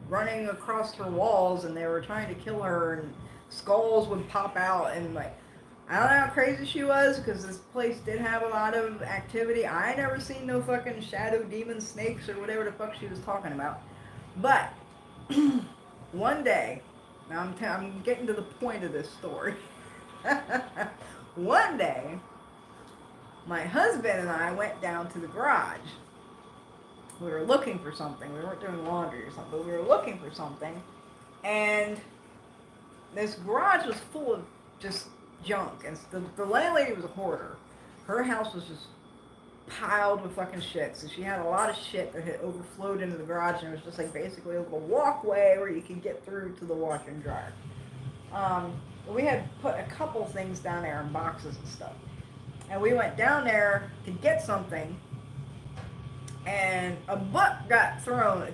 Speaker 1: running across her walls, and they were trying to kill her, and skulls would pop out, and like, I don't know how crazy she was, because this place did have a lot of activity. I never seen no fucking shadow demon snakes or whatever the fuck she was talking about. But one day, now I'm getting to the point of this story. One day, my husband and I went down to the garage. We were looking for something. We weren't doing laundry or something, but we were looking for something. And this garage was full of just junk. And the landlady was a hoarder. Her house was just piled with fucking shit. So she had a lot of shit that had overflowed into the garage, and it was just like basically like a walkway where you could get through to the washer and dryer. We had put a couple things down there in boxes and stuff. And we went down there to get something, and a book got thrown.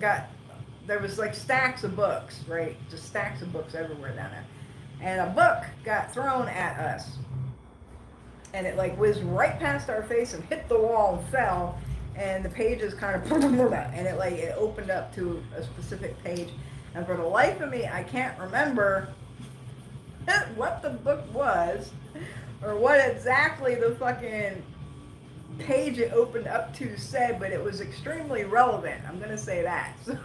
Speaker 1: There was like stacks of books, right? Just stacks of books everywhere down there. and a book got thrown at us. And it like whizzed right past our face and hit the wall and fell. And the pages kind of, and it opened up to a specific page. And for the life of me, I can't remember what the book was or what exactly the fucking page it opened up to said, but it was extremely relevant. I'm gonna say that. So,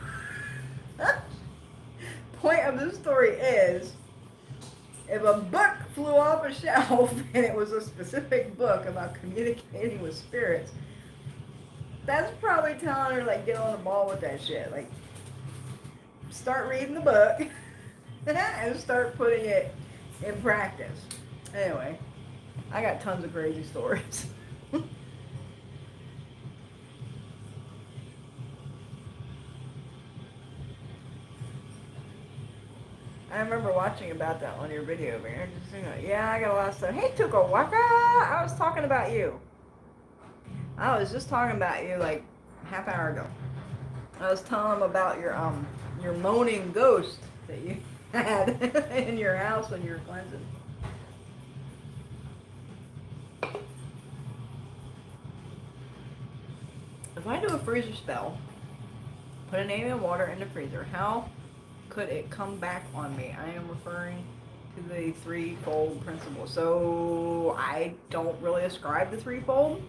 Speaker 1: point of the story is, if a book flew off a shelf and it was a specific book about communicating with spirits, that's probably telling her, like, get on the ball with that shit. Like, start reading the book and start putting it in practice. Anyway, I got tons of crazy stories. I remember watching about that on your video, man. Just, yeah, I got a lot of stuff. Hey, Tuka Waka! I was talking about you. I was just talking about you like half an hour ago. I was telling them about your moaning ghost that you had in your house when you were cleansing. If I do a freezer spell, put a name in water in the freezer, how could it come back on me? I am referring to the threefold principle. So I don't really ascribe to threefold.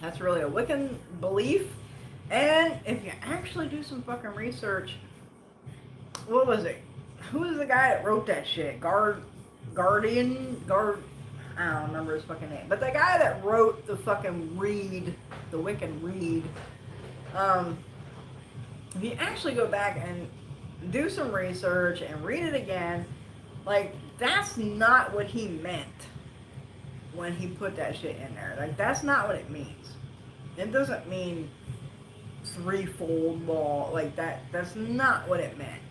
Speaker 1: That's really a Wiccan belief. And if you actually do some fucking research, what was it? Who was the guy that wrote that shit? I don't remember his fucking name. But the guy that wrote the fucking Read, the Wiccan Read, if you actually go back and do some research and read it again, like, that's not what he meant when he put that shit in there. Like, that's not what it means. It doesn't mean threefold law. Like, that's not what it meant.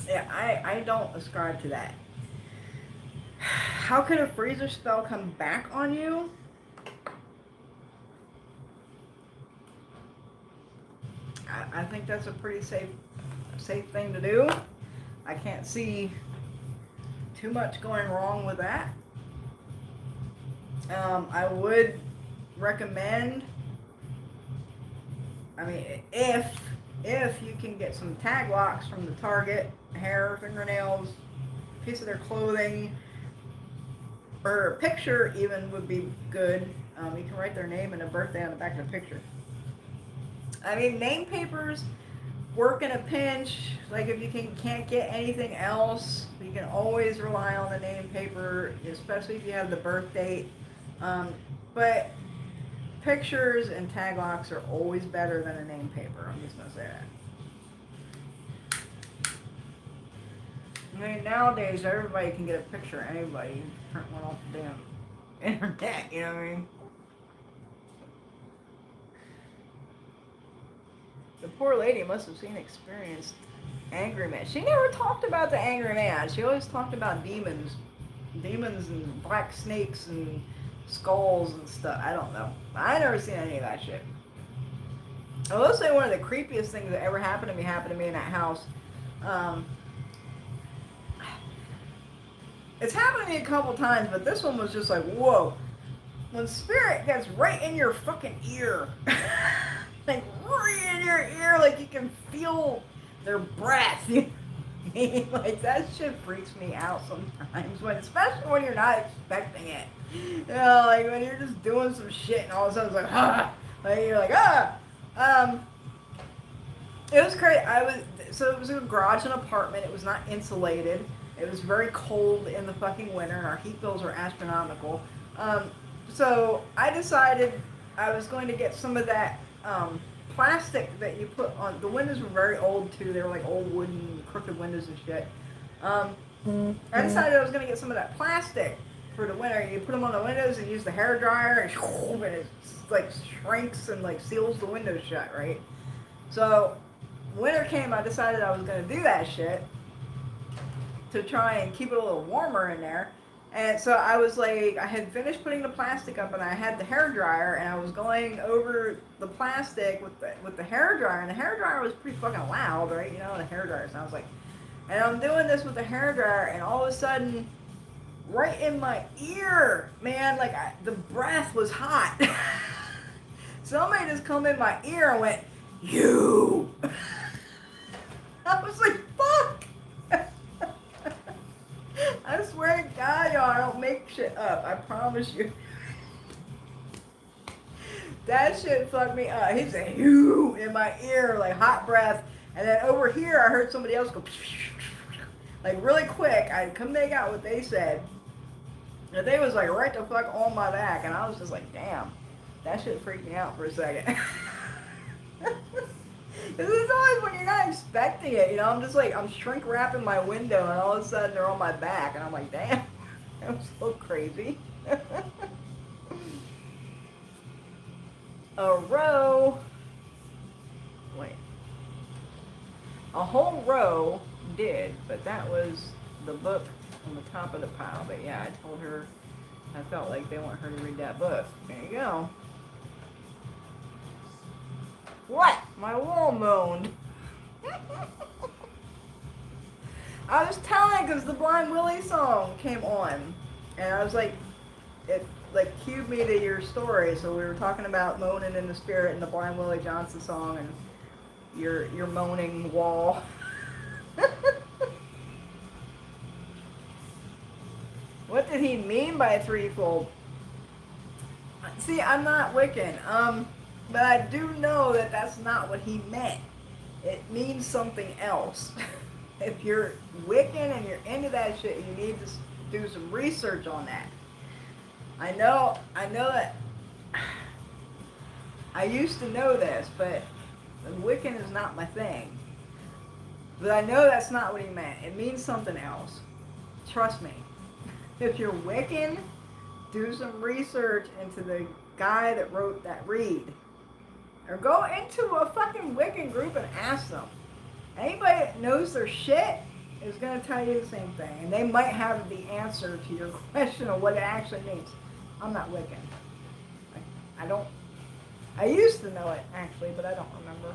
Speaker 1: Yeah, I don't ascribe to that. How could a freezer spell come back on you? I think that's a pretty safe thing to do. I can't see too much going wrong with that. I would recommend, I mean, if you can get some tag locks from the Target, hair, fingernails, piece of their clothing, or a picture even would be good. You can write their name and a birthday on the back of the picture. I mean, name papers work in a pinch. Like, if you can't get anything else, you can always rely on the name paper, especially if you have the birth date. But pictures and tag locks are always better than a name paper. I'm just going to say that. I mean, nowadays, everybody can get a picture of anybody. You print one off the damn internet, you know what I mean? The poor lady must have experienced angry man. She never talked about the angry man. She always talked about demons and black snakes and skulls and stuff. I don't know. I never seen any of that shit. I will say one of the creepiest things that ever happened to me in that house. It's happened to me a couple times, but this one was just like, whoa. When spirit gets right in your fucking ear. Like, right in your ear, like you can feel their breath. You know what I mean? Like, that shit freaks me out sometimes, especially when you're not expecting it. You know, like when you're just doing some shit and all of a sudden it's like, ah, like you're like, ah. It was crazy. So it was a garage and apartment. It was not insulated. It was very cold in the fucking winter, and our heat bills were astronomical. So I decided I was going to get some of that plastic that you put on. The windows were very old too. They were like old wooden, crooked windows and shit. I decided I was going to get some of that plastic for the winter. You put them on the windows and use the hair dryer, and it like shrinks and like seals the windows shut, right? So winter came, I decided I was going to do that shit to try and keep it a little warmer in there. And so I was like, I had finished putting the plastic up, and I had the hair dryer, and I was going over the plastic with the hair dryer, and the hair dryer was pretty fucking loud, right? You know what a hair dryer sounds like. And I'm doing this with a hairdryer, and all of a sudden, right in my ear, man, like the breath was hot. Somebody just come in my ear and went, "You." I was like, "Fuck." I swear to God, y'all, I don't make shit up. I promise you. That shit fucked me up. He said, "You," in my ear, like hot breath. And then over here, I heard somebody else go, like really quick. I couldn't make out what they said. And they was like right the fuck on my back. And I was just like, damn, that shit freaked me out for a second. This is always when you're not expecting it, you know. I'm just like, I'm shrink wrapping my window, and all of a sudden they're on my back, and I'm like, damn, that was so crazy. A row, wait, a whole row did, but that was the book on the top of the pile. But yeah, I told her I felt like they want her to read that book. There you go. What? My wall moaned. I was telling because the Blind Willie song came on, and I was like, it like cued me to your story. So we were talking about moaning in the spirit and the Blind Willie Johnson song, and your moaning wall. What did he mean by threefold? See, I'm not Wiccan. But I do know that that's not what he meant. It means something else. If you're Wiccan and you're into that shit, you need to do some research on that. I know that I used to know this, but Wiccan is not my thing. But I know that's not what he meant. It means something else. Trust me. If you're Wiccan, do some research into the guy that wrote that read. Or go into a fucking Wiccan group and ask them. Anybody that knows their shit is going to tell you the same thing. And they might have the answer to your question of what it actually means. I'm not Wiccan. I don't... I used to know it, actually, but I don't remember.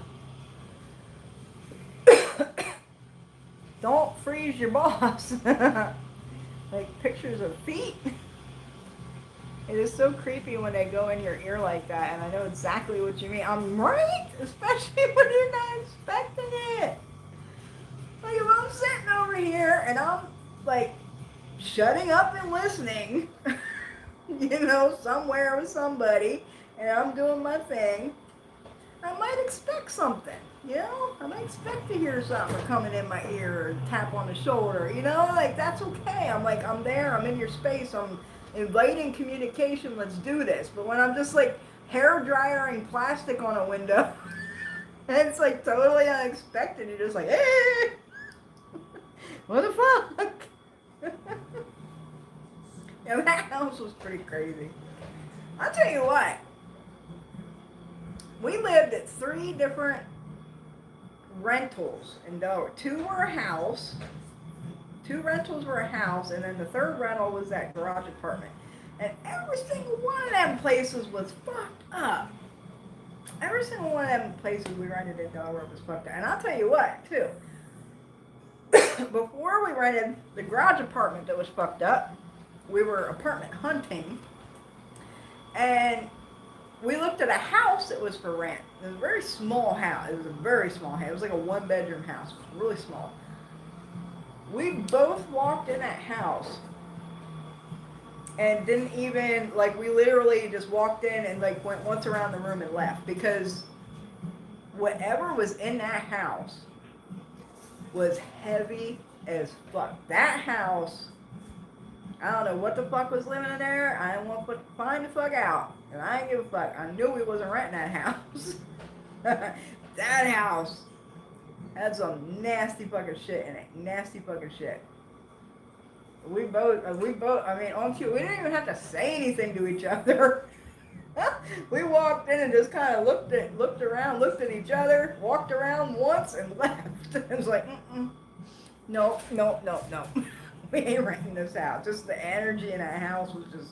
Speaker 1: Don't freeze your boss. Like pictures of feet. It is so creepy when they go in your ear like that, and I know exactly what you mean. I'm right, especially when you're not expecting it. Like if I'm sitting over here and I'm like shutting up and listening, you know, somewhere with somebody, and I'm doing my thing, I might expect something, you know? I might expect to hear something coming in my ear or tap on the shoulder, you know? Like that's okay. I'm like, I'm there, I'm in your space, I'm inviting communication, let's do this. But when I'm just like hair dryering plastic on a window, and it's like totally unexpected, you're just like, hey, what the fuck? And that house was pretty crazy. I'll tell you what, we lived at 3 different rentals in Delaware. 2 were a house. 2 rentals were a house, and then the 3rd rental was that garage apartment. And every single one of them places was fucked up. Every single one of them places we rented in Delaware was fucked up. And I'll tell you what, too. Before we rented the garage apartment that was fucked up, we were apartment hunting. And we looked at a house that was for rent. It was a very small house. It was a very small house. It was like a 1-bedroom house. It was really small. We both walked in that house and didn't even, like, we literally just walked in and, like, went once around the room and left, because whatever was in that house was heavy as fuck. That house, I don't know what the fuck was living in there. I didn't want to find the fuck out. And I didn't give a fuck. I knew we wasn't renting that house. That house had some nasty fucking shit in it. Nasty fucking shit. We both, I mean, on cue, we didn't even have to say anything to each other. We walked in and just kind of looked around, looked at each other, walked around once and left. It was like, no. We ain't renting this house. Just the energy in that house was just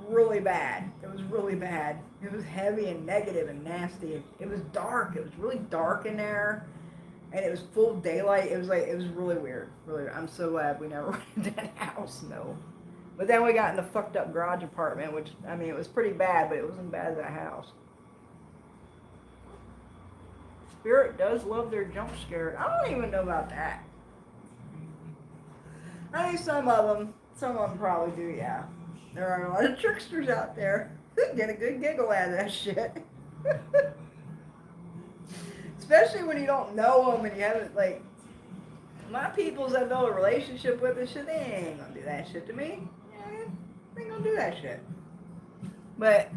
Speaker 1: really bad. It was really bad. It was heavy and negative and nasty. It was dark. It was really dark in there. and it was full daylight. It was like, it was really weird. Really weird. I'm so glad we never rented that house. No. But then we got in the fucked up garage apartment, which, I mean, it was pretty bad, but it wasn't bad as that house. Spirit does love their jump scare. I don't even know about that. I mean, some of them probably do, yeah. There are a lot of tricksters out there who get a good giggle out of that shit. Especially when you don't know them and you haven't, like, my peoples I built a relationship with and shit, they ain't gonna do that shit to me. Yeah, they ain't gonna do that shit. But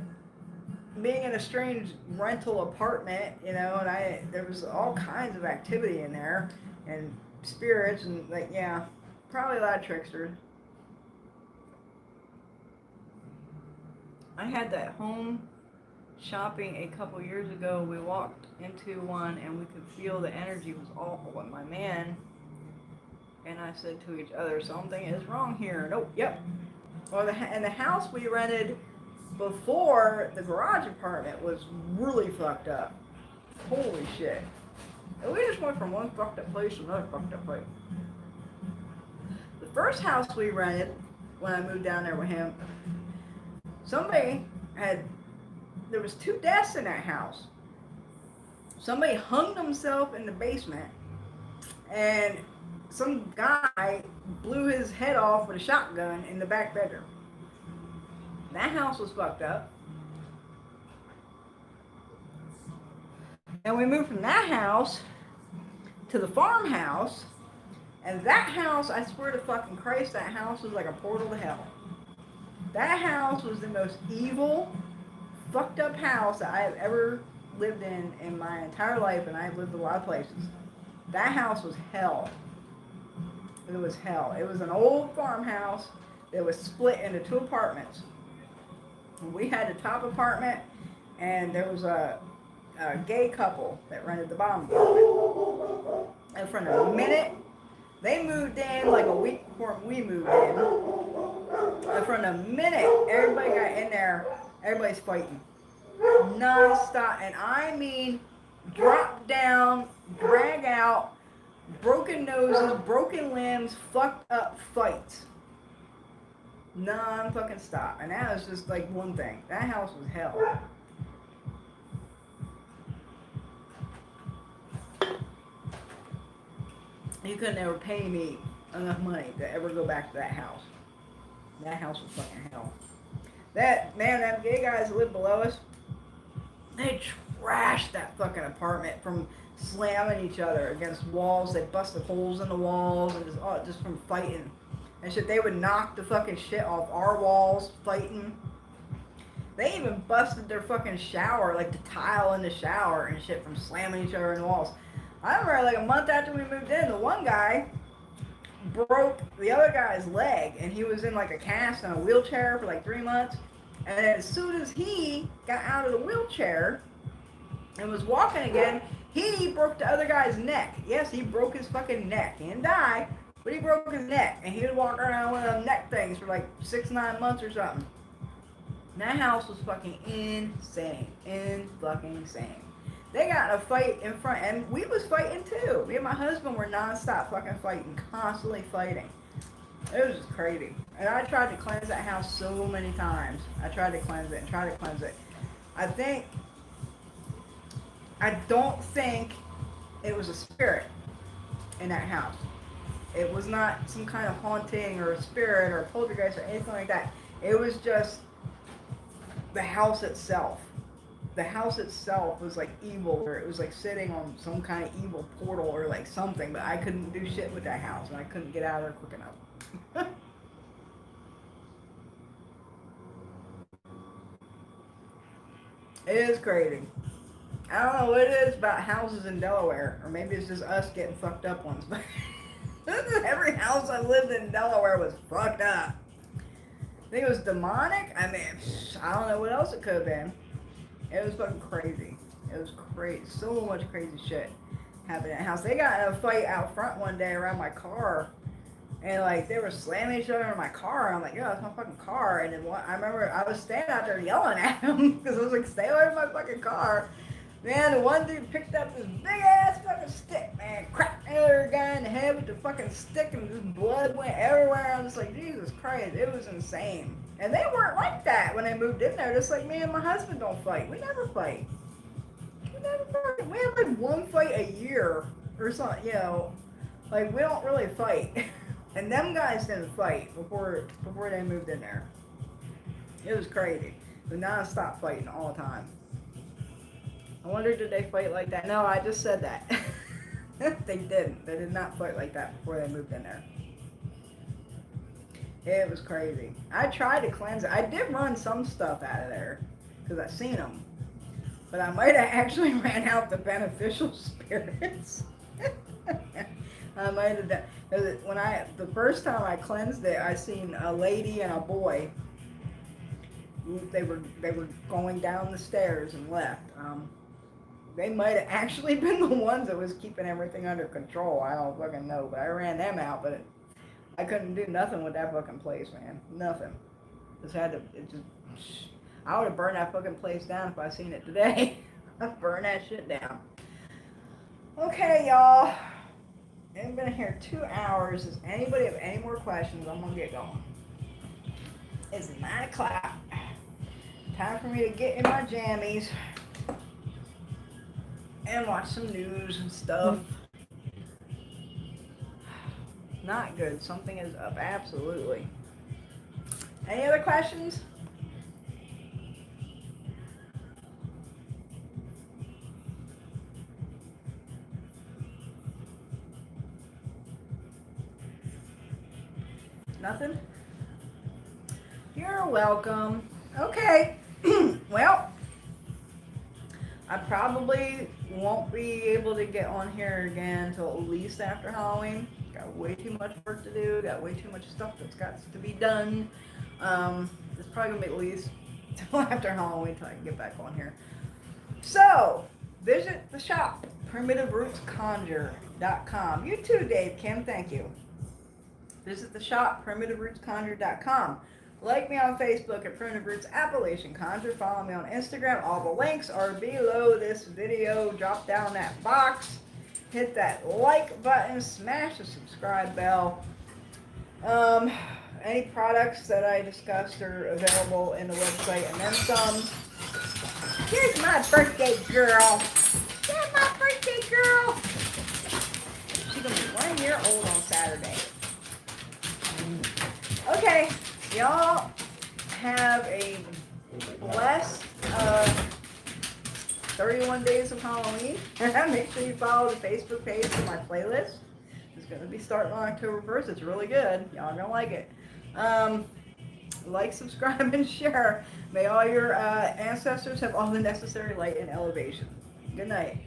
Speaker 1: being in a strange rental apartment, you know, and there was all kinds of activity in there and spirits and, like, yeah, probably a lot of tricksters. I had that home shopping a couple years ago. We walked into one and we could feel the energy was awful. And my man and I said to each other, something is wrong here. Nope, yep. Well, and the house we rented before the garage apartment was really fucked up. Holy shit. And we just went from one fucked up place to another fucked up place. The first house we rented, when I moved down there with him, somebody had, there was 2 deaths in that house. Somebody hung themselves in the basement, and some guy blew his head off with a shotgun in the back bedroom. That house was fucked up. And we moved from that house to the farmhouse, and that house, I swear to fucking Christ, that house was like a portal to hell. That house was the most evil, fucked up house that I have ever lived in my entire life, and I've lived a lot of places. That house was hell. It was hell. It was an old farmhouse that was split into 2 apartments. We had the top apartment, and there was a gay couple that rented the bottom apartment. And from the minute they moved in, like a week before we moved in, and from the minute everybody got in there, everybody's fighting. Non-stop. And I mean, drop down, drag out, broken noses, broken limbs, fucked up fights. Non-fucking stop. And that was just like one thing. That house was hell. You couldn't ever pay me enough money to ever go back to that house. That house was fucking hell. That, man, them gay guys that lived below us, they trashed that fucking apartment from slamming each other against walls. They busted holes in the walls and just from fighting. And shit, they would knock the fucking shit off our walls fighting. They even busted their fucking shower, like the tile in the shower and shit from slamming each other in the walls. I remember like a month after we moved in, the one guy broke the other guy's leg, and he was in like a cast in a wheelchair for like 3 months. And then as soon as he got out of the wheelchair and was walking again, he broke the other guy's neck. Yes, he broke his fucking neck. He didn't die, but he broke his neck. And he would walk around with one of them neck things for like 6-9 months or something. And that house was fucking insane. Fucking insane. They got in a fight in front, and we was fighting too. Me and my husband were non-stop fucking fighting, constantly fighting. It was just crazy. And I tried to cleanse that house so many times. I tried to cleanse it and tried to cleanse it. I don't think it was a spirit in that house. It was not some kind of haunting or a spirit or a poltergeist or anything like that. It was just the house itself. The house itself was like evil, or it was like sitting on some kind of evil portal or like something, but I couldn't do shit with that house and I couldn't get out of there quick enough. It is crazy. I don't know what it is about houses in Delaware, or maybe it's just us getting fucked up ones, but every house I lived in Delaware was fucked up. I think it was demonic. I mean, I don't know what else it could have been. It was fucking crazy. It was crazy. So much crazy shit happened in that house. They got in a fight out front one day around my car. And like they were slamming each other in my car. And I'm like, yo, that's my fucking car. And then I remember I was standing out there yelling at them because I was like, stay away from my fucking car. Man, the one dude picked up this big ass fucking stick, man, cracked the other guy in the head with the fucking stick, and just blood went everywhere. I was like, Jesus Christ, it was insane. And they weren't like that when they moved in there. Just like me and my husband don't fight. We never fight. We never fight. We have like one fight a year or something, you know. Like, we don't really fight. And them guys didn't fight before they moved in there. It was crazy. The non-stop fighting all the time. I wonder, did they fight like that? No, I just said that. They didn't. They did not fight like that before they moved in there. It was crazy. I tried to cleanse it. I did run some stuff out of there because I seen them. But I might have actually ran out the beneficial spirits. I might have done. The first time I cleansed it, I seen a lady and a boy. They were going down the stairs and left. They might have actually been the ones that was keeping everything under control. I don't fucking know, but I ran them out. But I couldn't do nothing with that fucking place, man. Nothing. I would have burned that fucking place down if I seen it today. I'd burn that shit down. Okay, y'all. I've been here 2 hours. Does anybody have any more questions? I'm gonna get going. It's 9 o'clock. Time for me to get in my jammies and watch some news and stuff. Not good. Something is up. Absolutely. Any other questions? Nothing? You're welcome. Okay. Well, I probably won't be able to get on here again until at least after Halloween. Got way too much work to do. Got way too much stuff that's got to be done. It's probably going to be at least until after Halloween until I can get back on here. So, visit the shop, primitiverootsconjure.com. You too, Dave Kim. Thank you. Visit the shop, primitiverootsconjure.com. Like me on Facebook at Primitive Roots Appalachian Conjure. Follow me on Instagram. All the links are below this video. Drop down that box. Hit that like button. Smash the subscribe bell. Any products that I discussed are available in the website. And then some. Here's my birthday girl. Here's my birthday girl. She's going to be 1 year old on Saturday. Okay, y'all have a blessed 31 days of Halloween. Make sure you follow the Facebook page for my playlist. It's going to be starting on October 1st. It's really good. Y'all are going to like it. Like, subscribe, and share. May all your ancestors have all the necessary light and elevation. Good night.